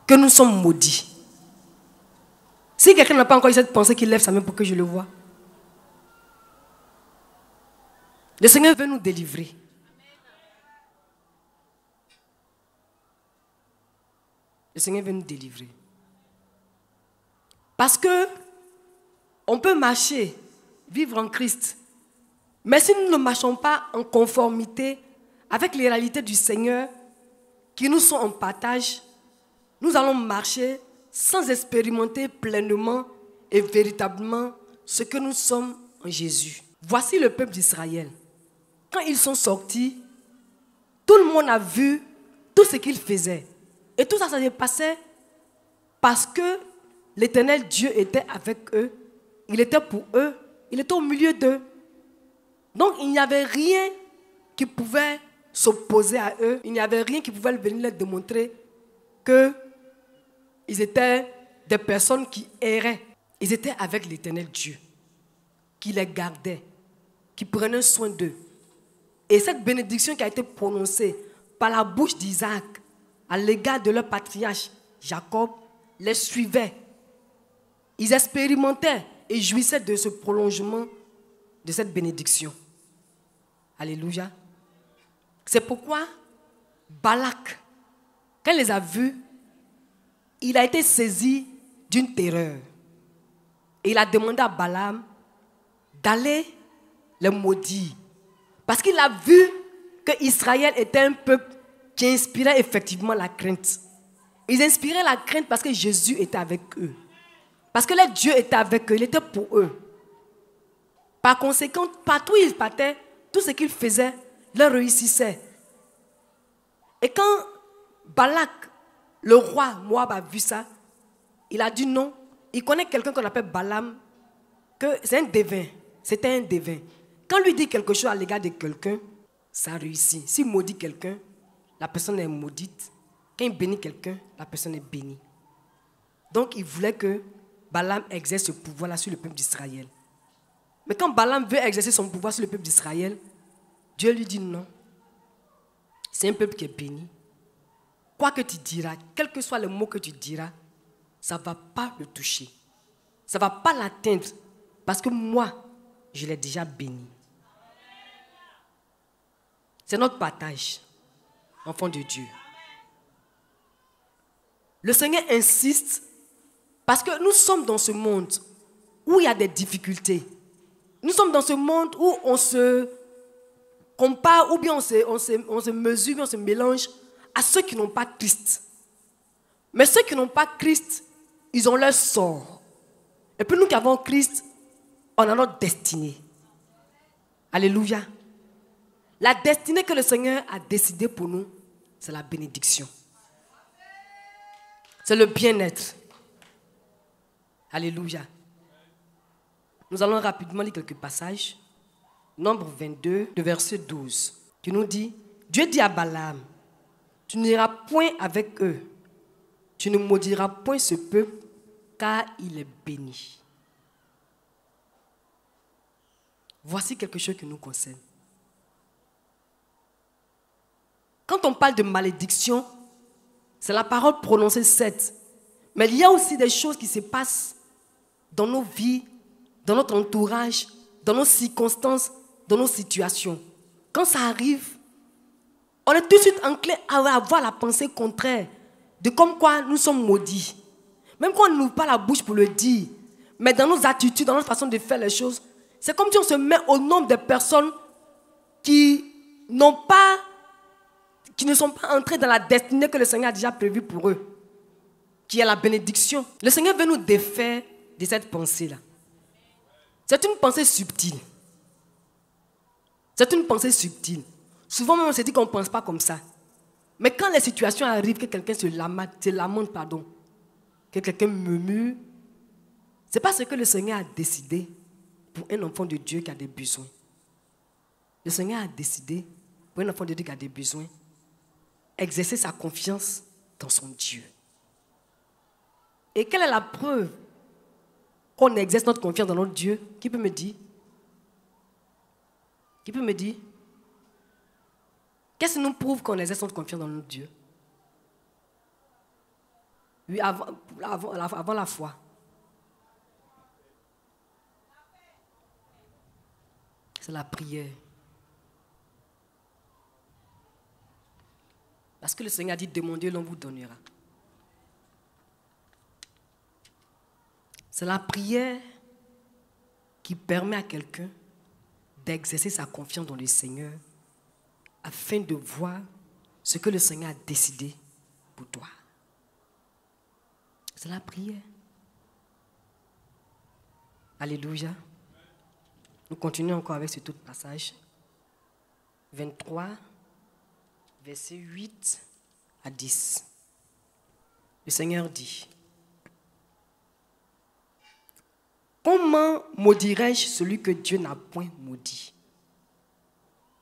que nous sommes maudits. Si quelqu'un n'a pas encore eu cette pensée, qu'il lève sa main pour que je le voie. Le Seigneur veut nous délivrer. Le Seigneur veut nous délivrer. Parce que on peut marcher, vivre en Christ. Mais si nous ne marchons pas en conformité avec les réalités du Seigneur qui nous sont en partage, nous allons marcher sans expérimenter pleinement et véritablement ce que nous sommes en Jésus. Voici le peuple d'Israël. Quand ils sont sortis, tout le monde a vu tout ce qu'ils faisaient. Et tout ça, ça s'est passé parce que l'Éternel Dieu était avec eux. Il était pour eux. Il était au milieu d'eux. Donc, il n'y avait rien qui pouvait s'opposer à eux. Il n'y avait rien qui pouvait venir leur démontrer qu'ils étaient des personnes qui erraient. Ils étaient avec l'Éternel Dieu, qui les gardait, qui prenait soin d'eux. Et cette bénédiction qui a été prononcée par la bouche d'Isaac à l'égard de leur patriarche Jacob les suivait. Ils expérimentaient et jouissaient de ce prolongement de cette bénédiction. Alléluia. C'est pourquoi Balak, quand il les a vus, il a été saisi d'une terreur. Et il a demandé à Balaam d'aller les maudire. Parce qu'il a vu que Israël était un peuple qui inspirait effectivement la crainte. Ils inspiraient la crainte parce que Jésus était avec eux. Parce que leur Dieu était avec eux, il était pour eux. Par conséquent, partout où ils partaient, tout ce qu'ils faisaient leur réussissait. Et quand Balak, le roi Moab, a vu ça, il a dit non. Il connaît quelqu'un qu'on appelle Balaam, que c'est un devin. C'était un devin. Quand lui dit quelque chose à l'égard de quelqu'un, ça réussit. S'il maudit quelqu'un, la personne est maudite. Quand il bénit quelqu'un, la personne est bénie. Donc il voulait que Balaam exerce ce pouvoir-là sur le peuple d'Israël. Mais quand Balaam veut exercer son pouvoir sur le peuple d'Israël, Dieu lui dit non. C'est un peuple qui est béni. Quoi que tu diras, quels que soient les mots que tu diras, ça ne va pas le toucher. Ça ne va pas l'atteindre. Parce que moi, je l'ai déjà béni. C'est notre partage, enfant de Dieu. Le Seigneur insiste parce que nous sommes dans ce monde où il y a des difficultés. Nous sommes dans ce monde où on se compare ou bien on se mesure, on se mélange à ceux qui n'ont pas Christ. Mais ceux qui n'ont pas Christ, ils ont leur sort. Et puis nous qui avons Christ, on a notre destinée. Alléluia. La destinée que le Seigneur a décidée pour nous, c'est la bénédiction. C'est le bien-être. Alléluia. Nous allons rapidement lire quelques passages. Nombre 22, le verset 12, qui nous dit, Dieu dit à Balaam, tu n'iras point avec eux, tu ne maudiras point ce peuple, car il est béni. Voici quelque chose qui nous concerne. Quand on parle de malédiction, c'est la parole prononcée certes, mais il y a aussi des choses qui se passent dans nos vies, dans notre entourage, dans nos circonstances, dans nos situations. Quand ça arrive, on est tout de suite enclin à avoir la pensée contraire de comme quoi nous sommes maudits. Même quand on n'ouvre pas la bouche pour le dire, mais dans nos attitudes, dans notre façon de faire les choses, c'est comme si on se met au nombre de personnes qui ne sont pas entrées dans la destinée que le Seigneur a déjà prévue pour eux, qui est la bénédiction. Le Seigneur veut nous défaire de cette pensée-là. C'est une pensée subtile. C'est une pensée subtile. Souvent, on se dit qu'on ne pense pas comme ça. Mais quand les situations arrivent, que quelqu'un se lamente, que quelqu'un murmure, ce n'est pas ce que le Seigneur a décidé pour un enfant de Dieu qui a des besoins. Le Seigneur a décidé pour un enfant de Dieu qui a des besoins, exercer sa confiance dans son Dieu. Et quelle est la preuve qu'on exerce notre confiance dans notre Dieu? Qui peut me dire? Qui peut me dire? Qu'est-ce qui nous prouve qu'on exerce notre confiance dans notre Dieu? Oui, avant la foi. C'est la prière. Parce que le Seigneur a dit, demandez, l'on vous donnera. C'est la prière qui permet à quelqu'un d'exercer sa confiance dans le Seigneur afin de voir ce que le Seigneur a décidé pour toi. C'est la prière. Alléluia. Nous continuons encore avec ce tout passage. 23, versets 8 à 10. Le Seigneur dit, comment maudirais-je celui que Dieu n'a point maudit?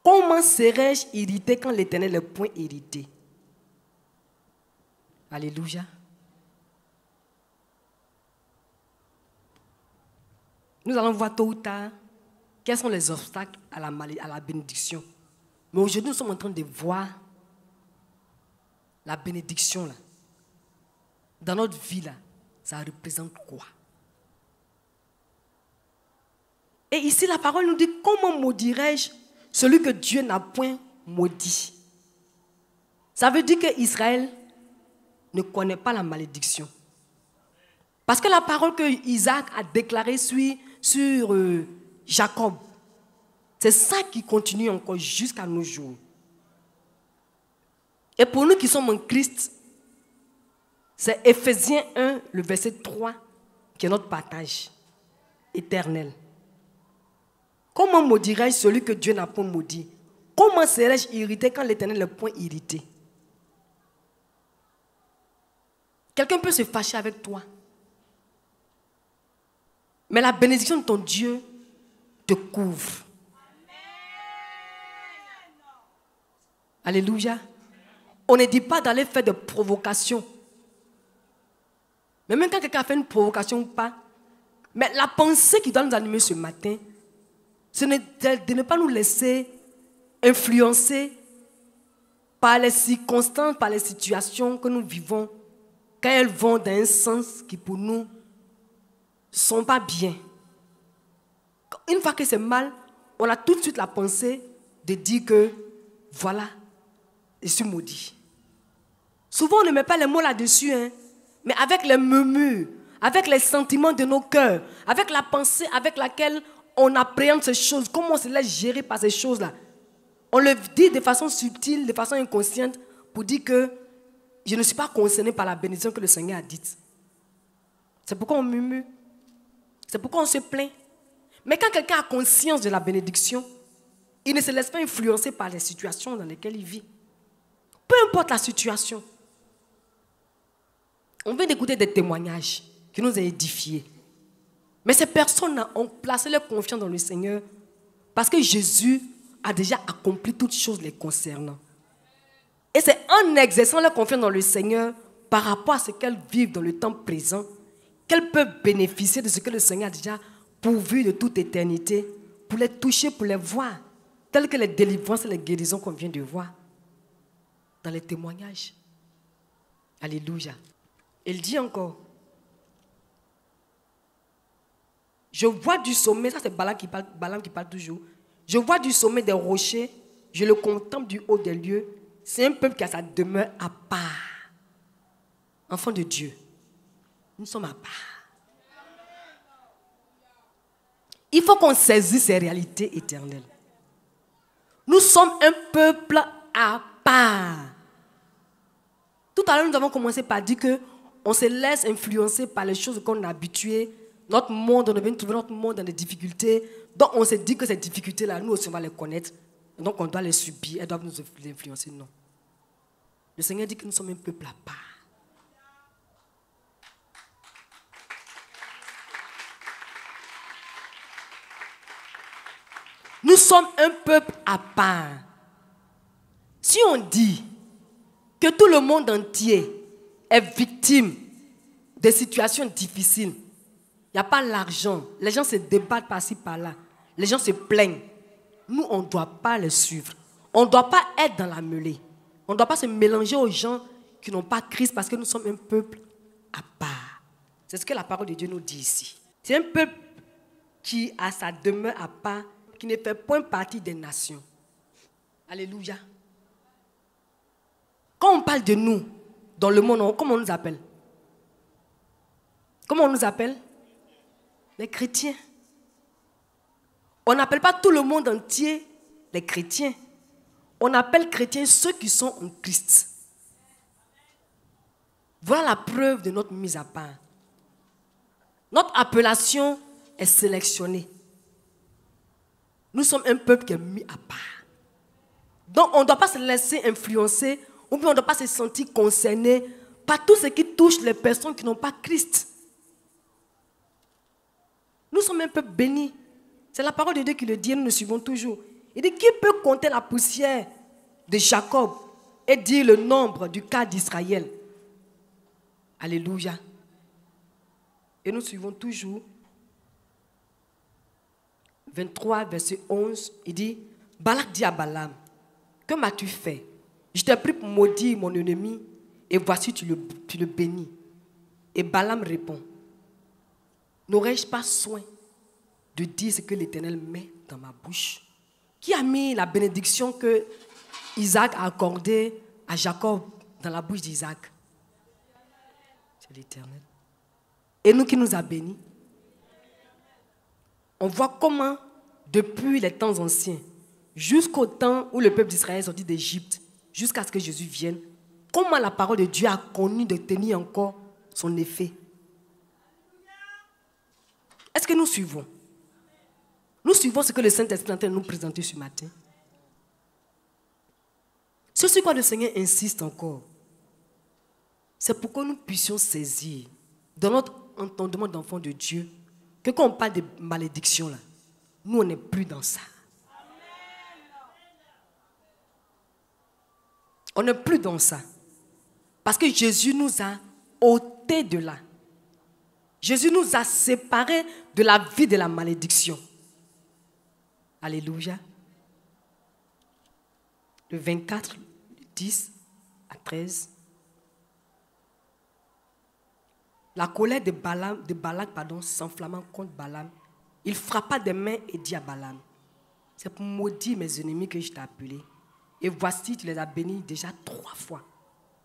Comment serais-je irrité quand l'Éternel n'est point irrité? Alléluia. Nous allons voir tôt ou tard quels sont les obstacles à la bénédiction. Mais aujourd'hui, nous sommes en train de voir la bénédiction là. Dans notre vie là, ça représente quoi? Et ici, la parole nous dit, comment maudirais-je celui que Dieu n'a point maudit? Ça veut dire qu'Israël ne connaît pas la malédiction. Parce que la parole que Isaac a déclarée sur Jacob, c'est ça qui continue encore jusqu'à nos jours. Et pour nous qui sommes en Christ, c'est Éphésiens 1, le verset 3, qui est notre partage éternel. Comment maudirais-je celui que Dieu n'a point maudit? Comment serais-je irrité quand l'Éternel n'est point irrité? Quelqu'un peut se fâcher avec toi. Mais la bénédiction de ton Dieu te couvre. Alléluia. On ne dit pas d'aller faire des provocations. Mais même quand quelqu'un a fait une provocation ou pas, mais la pensée qui doit nous animer ce matin, c'est de ne pas nous laisser influencer par les circonstances, par les situations que nous vivons, quand elles vont dans un sens qui pour nous ne sont pas bien. Une fois que c'est mal, on a tout de suite la pensée de dire que voilà, je suis maudit. Souvent on ne met pas les mots là-dessus, mais avec les murmures, avec les sentiments de nos cœurs, avec la pensée avec laquelle on appréhende ces choses, comment on se laisse gérer par ces choses-là. On le dit de façon subtile, de façon inconsciente, pour dire que je ne suis pas concerné par la bénédiction que le Seigneur a dite. C'est pourquoi on murmure. C'est pourquoi on se plaint. Mais quand quelqu'un a conscience de la bénédiction, Il ne se laisse pas influencer par les situations dans lesquelles il vit. Peu importe la situation. On vient d'écouter des témoignages qui nous ont édifiés. Mais ces personnes ont placé leur confiance dans le Seigneur parce que Jésus a déjà accompli toutes choses les concernant. Et c'est en exerçant leur confiance dans le Seigneur par rapport à ce qu'elles vivent dans le temps présent qu'elles peuvent bénéficier de ce que le Seigneur a déjà pourvu de toute éternité pour les toucher, pour les voir, telles que les délivrances et les guérisons qu'on vient de voir dans les témoignages. Alléluia. Il dit encore, je vois du sommet, ça c'est Balaam qui parle toujours, je vois du sommet des rochers, je le contemple du haut des lieux, c'est un peuple qui a sa demeure à part. Enfants de Dieu, nous sommes à part. Il faut qu'on saisisse ces réalités éternelles. Nous sommes un peuple à part. Tout à l'heure, nous avons commencé par dire qu'on se laisse influencer par les choses qu'on est habitué. Notre monde, on vient de trouver notre monde dans des difficultés. Donc, on se dit que ces difficultés-là, nous aussi, on va les connaître. Donc, on doit les subir. Elles doivent nous influencer. Non. Le Seigneur dit que nous sommes un peuple à part. Nous sommes un peuple à part. Si on dit que tout le monde entier est victime de situations difficiles, il n'y a pas l'argent, les gens se débattent par-ci, par-là, les gens se plaignent. Nous, on ne doit pas les suivre. On ne doit pas être dans la mêlée. On ne doit pas se mélanger aux gens qui n'ont pas Christ parce que nous sommes un peuple à part. C'est ce que la parole de Dieu nous dit ici. C'est un peuple qui a sa demeure à part, qui ne fait point partie des nations. Alléluia. Quand on parle de nous dans le monde, comment on nous appelle? Comment on nous appelle? Les chrétiens. On n'appelle pas tout le monde entier les chrétiens. On appelle chrétiens ceux qui sont en Christ. Voilà la preuve de notre mise à part. Notre appellation est sélectionnée. Nous sommes un peuple qui est mis à part. Donc on ne doit pas se laisser influencer ou bien on ne doit pas se sentir concerné par tout ce qui touche les personnes qui n'ont pas Christ. Nous sommes un peuple béni. C'est la parole de Dieu qui le dit et nous le suivons toujours. Il dit, qui peut compter la poussière de Jacob et dire le nombre du cas d'Israël? Alléluia. Et nous suivons toujours 23, verset 11, il dit, Balak dit à Balaam, que m'as-tu fait? Je t'ai pris pour maudire mon ennemi, et voici tu le bénis. Et Balaam répond, n'aurais-je pas soin de dire ce que l'Éternel met dans ma bouche? Qui a mis la bénédiction que Isaac a accordée à Jacob dans la bouche d'Isaac? C'est l'Éternel. Et nous qui nous a bénis. On voit comment, depuis les temps anciens, jusqu'au temps où le peuple d'Israël est sorti d'Égypte, jusqu'à ce que Jésus vienne, comment la parole de Dieu a connu de tenir encore son effet. Est-ce que nous suivons? Nous suivons ce que le Saint-Esprit est en train de nous présenter ce matin. Ce sur quoi le Seigneur insiste encore, c'est pour que nous puissions saisir, dans notre entendement d'enfant de Dieu, que quand on parle de malédiction, là, nous, on n'est plus dans ça. On n'est plus dans ça. Parce que Jésus nous a ôtés de là. Jésus nous a séparés de la vie de la malédiction. Alléluia. Le 24, 10 à 13. La colère de Balak s'enflammant contre Balaam, il frappa des mains et dit à Balaam, c'est pour maudire mes ennemis que je t'ai appelé. Et voici, tu les as bénis déjà 3 fois.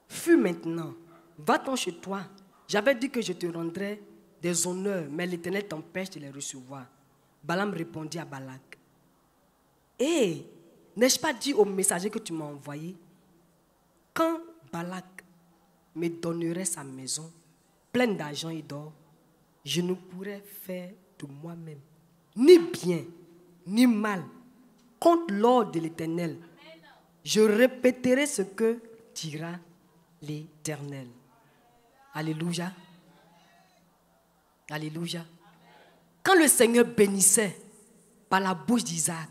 Fuis maintenant, va-t'en chez toi. J'avais dit que je te rendrais des honneurs, mais l'Éternel t'empêche de les recevoir. Balaam répondit à Balak, n'ai-je pas dit au messager que tu m'as envoyé, quand Balak me donnerait sa maison, pleine d'argent et d'or, je ne pourrais faire de moi-même ni bien, ni mal, contre l'ordre de l'Éternel. Je répéterai ce que dira l'Éternel. Alléluia. Alléluia. Quand le Seigneur bénissait par la bouche d'Isaac,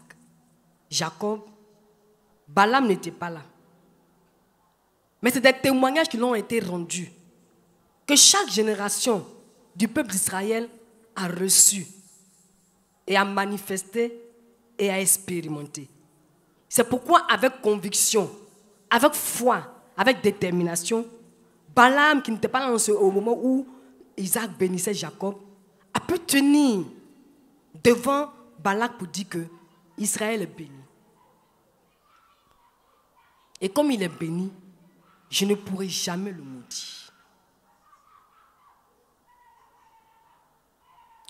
Jacob, Balaam n'était pas là. Mais c'est des témoignages qui l'ont été rendus, que chaque génération du peuple d'Israël a reçu et a manifesté et a expérimenté. C'est pourquoi avec conviction, avec foi, avec détermination, Balaam, qui n'était pas là au moment où Isaac bénissait Jacob, a pu tenir devant Balak pour dire que Israël est béni. Et comme il est béni, je ne pourrai jamais le maudire.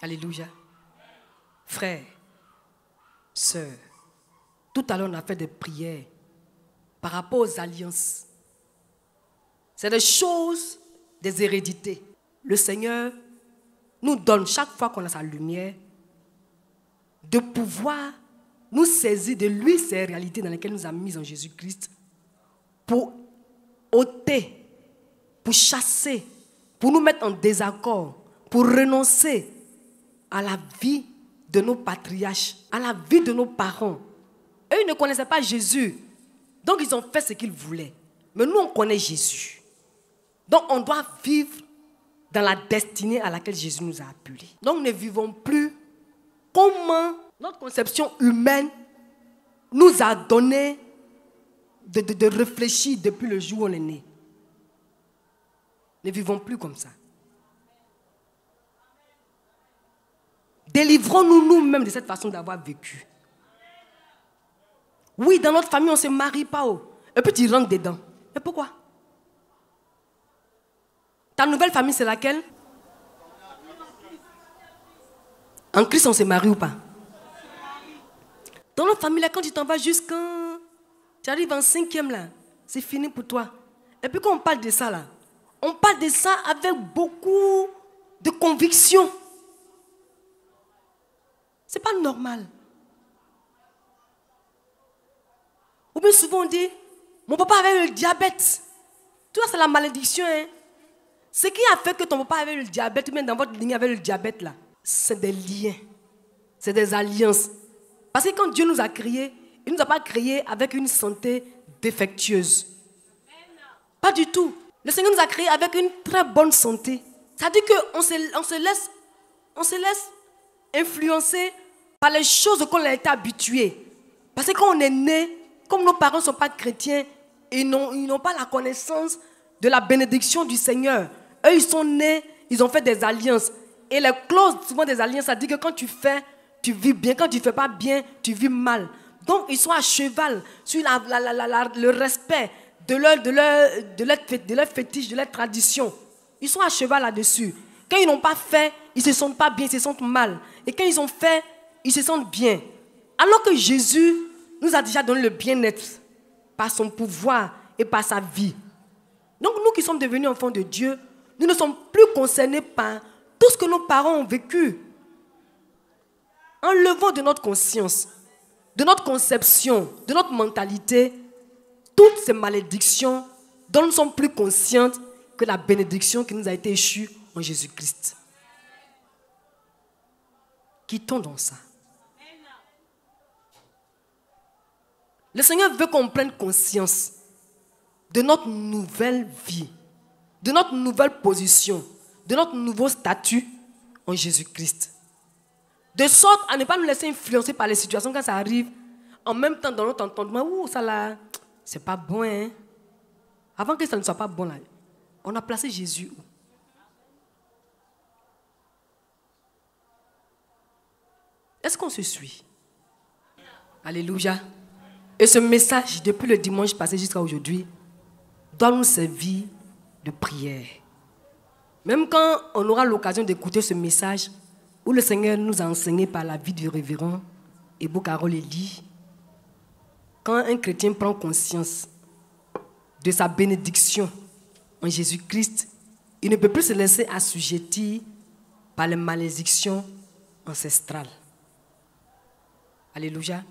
Alléluia. Frères, sœurs, tout à l'heure on a fait des prières par rapport aux alliances. C'est des choses, des hérédités. Le Seigneur nous donne chaque fois qu'on a sa lumière de pouvoir nous saisir de lui ces réalités dans lesquelles nous a mis en Jésus-Christ pour ôter, pour chasser, pour nous mettre en désaccord, pour renoncer à la vie de nos patriarches, à la vie de nos parents. Eux, ils ne connaissaient pas Jésus. Donc, ils ont fait ce qu'ils voulaient. Mais nous, on connaît Jésus. Donc, on doit vivre dans la destinée à laquelle Jésus nous a appelés. Donc, ne vivons plus comment notre conception humaine nous a donné de réfléchir depuis le jour où on est né. Ne vivons plus comme ça. Délivrons-nous nous-mêmes de cette façon d'avoir vécu. Oui, dans notre famille, on ne se marie pas. Et puis tu rentres dedans. Mais pourquoi? Ta nouvelle famille, c'est laquelle? En Christ, on se marie ou pas? Dans notre famille, là, quand tu t'en vas jusqu'à... Tu arrives en 5e, là, c'est fini pour toi. Et puis quand on parle de ça, là, on parle de ça avec beaucoup de conviction. C'est pas normal. Ou bien souvent on dit, mon papa avait le diabète. Tu vois, c'est la malédiction. Hein? Ce qui a fait que ton papa avait le diabète, ou bien dans votre lignée avait le diabète, là, c'est des liens. C'est des alliances. Parce que quand Dieu nous a créés, il ne nous a pas créés avec une santé défectueuse. Pas du tout. Le Seigneur nous a créés avec une très bonne santé. Ça veut dire qu'on se laisse influencer par les choses auxquelles on a été habitué. Parce que quand on est né, comme nos parents ne sont pas chrétiens, ils n'ont pas la connaissance de la bénédiction du Seigneur. Eux, ils sont nés, ils ont fait des alliances. Et les clauses souvent des alliances, ça dit que quand tu fais, tu vis bien. Quand tu ne fais pas bien, tu vis mal. Donc, ils sont à cheval sur le respect de leur fétiche, de leur tradition. Ils sont à cheval là-dessus. Quand ils n'ont pas fait, ils ne se sentent pas bien, ils se sentent mal. Et quand ils ont fait, ils se sentent bien. Alors que Jésus nous a déjà donné le bien-être par son pouvoir et par sa vie. Donc nous qui sommes devenus enfants de Dieu, nous ne sommes plus concernés par tout ce que nos parents ont vécu. Enlevons de notre conscience, de notre conception, de notre mentalité, toutes ces malédictions dont nous ne sommes plus conscientes que la bénédiction qui nous a été échue en Jésus-Christ. Quittons donc ça. Le Seigneur veut qu'on prenne conscience de notre nouvelle vie, de notre nouvelle position, de notre nouveau statut en Jésus-Christ. De sorte à ne pas nous laisser influencer par les situations quand ça arrive. En même temps, dans notre entendement, ça là, c'est pas bon. Hein? Avant que ça ne soit pas bon, là, on a placé Jésus où? Est-ce qu'on se suit? Alléluia. Et ce message, depuis le dimanche passé jusqu'à aujourd'hui, doit nous servir de prière. Même quand on aura l'occasion d'écouter ce message, où le Seigneur nous a enseigné par la vie du révérend Ebo Carol Eli, quand un chrétien prend conscience de sa bénédiction en Jésus-Christ, il ne peut plus se laisser assujettir par les malédictions ancestrales. Alléluia.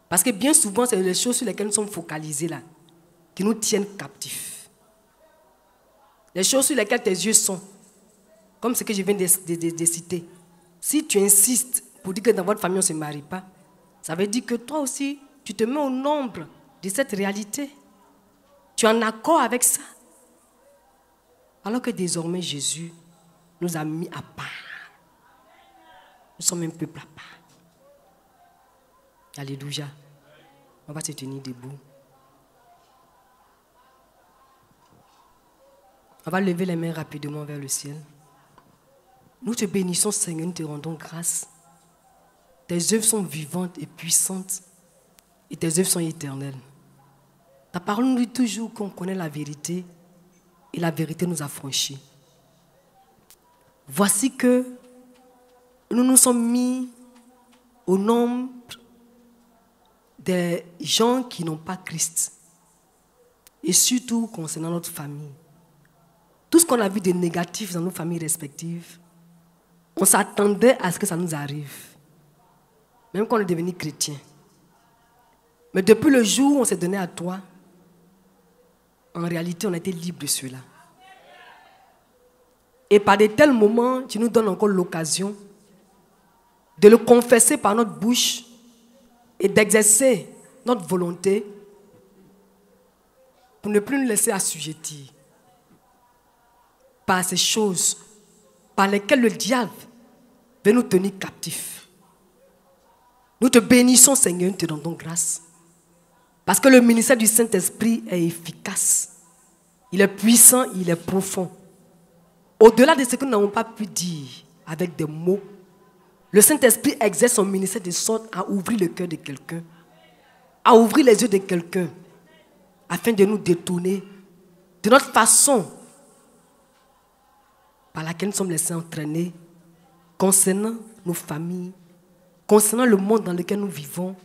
Parce que bien souvent, c'est les choses sur lesquelles nous sommes focalisés là, qui nous tiennent captifs. Les choses sur lesquelles tes yeux sont, comme ce que je viens de citer. Si tu insistes pour dire que dans votre famille on ne se marie pas, ça veut dire que toi aussi, tu te mets au nombre de cette réalité. Tu es en accord avec ça. Alors que désormais, Jésus nous a mis à part. Nous sommes un peuple à part. Alléluia. On va se tenir debout. On va lever les mains rapidement vers le ciel. Nous te bénissons, Seigneur, nous te rendons grâce. Tes œuvres sont vivantes et puissantes et tes œuvres sont éternelles. Ta parole nous dit toujours qu'on connaît la vérité et la vérité nous a franchis. Voici que nous nous sommes mis au nombre des gens qui n'ont pas Christ et surtout concernant notre famille. Tout ce qu'on a vu de négatif dans nos familles respectives, on s'attendait à ce que ça nous arrive, même quand on est devenu chrétien. Mais depuis le jour où on s'est donné à toi, en réalité, on a été libre de cela. Et par de tels moments, tu nous donnes encore l'occasion de le confesser par notre bouche et d'exercer notre volonté pour ne plus nous laisser assujettir par ces choses par lesquelles le diable veut nous tenir captifs. Nous te bénissons, Seigneur, nous te rendons grâce. Parce que le ministère du Saint-Esprit est efficace. Il est puissant, il est profond. Au-delà de ce que nous n'avons pas pu dire avec des mots, le Saint-Esprit exerce son ministère de sorte à ouvrir le cœur de quelqu'un, à ouvrir les yeux de quelqu'un, afin de nous détourner de notre façon par laquelle nous sommes laissés entraîner concernant nos familles, concernant le monde dans lequel nous vivons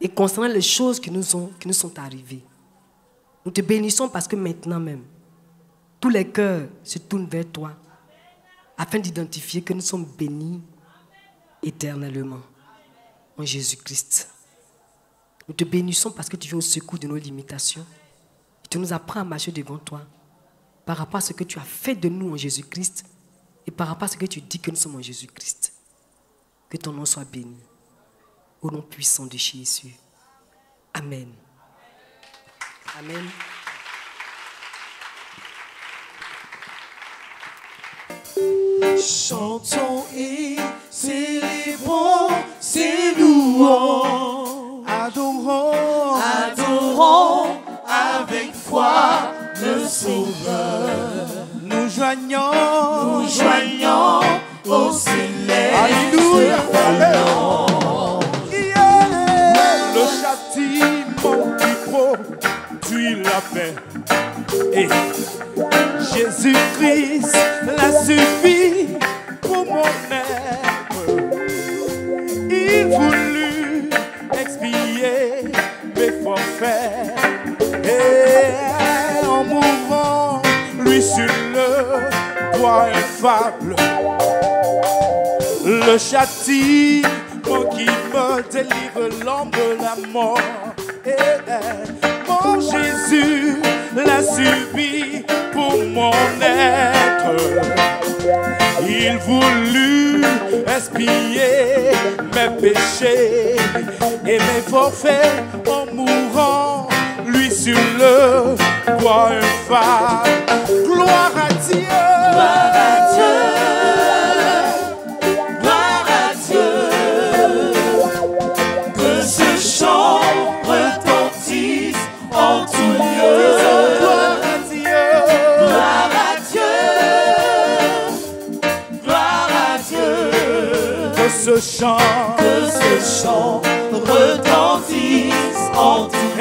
et concernant les choses qui nous sont arrivées. Nous te bénissons parce que maintenant même, tous les cœurs se tournent vers toi afin d'identifier que nous sommes bénis éternellement en Jésus-Christ. Nous te bénissons parce que tu viens au secours de nos limitations. Et tu nous apprends à marcher devant toi par rapport à ce que tu as fait de nous en Jésus-Christ et par rapport à ce que tu dis que nous sommes en Jésus-Christ. Que ton nom soit béni. Au nom puissant de Jésus. Amen. Amen. Chantons et célébrons, c'est louons, Adorons, adorons avec foi le Sauveur. nous joignons Au céleste Alléluia. nom. Le châtiment qui produit la paix. Et Jésus-Christ l'a suffi pour mon être. Il voulut expier mes forfaits. Et en mourant, lui sur le bois infâme, le châtiment qui me délivre l'homme de la mort. Et mon Jésus l'a subi pour mon être. Il voulut expier mes péchés et mes forfaits en mourant, lui sur le bois infâme. Gloire à Dieu. Gloire à Dieu, gloire à Dieu, que ce chant retentisse en tout lieu. Gloire à Dieu. Gloire à Dieu, gloire à Dieu, Que ce chant que ce chant retentisse en tout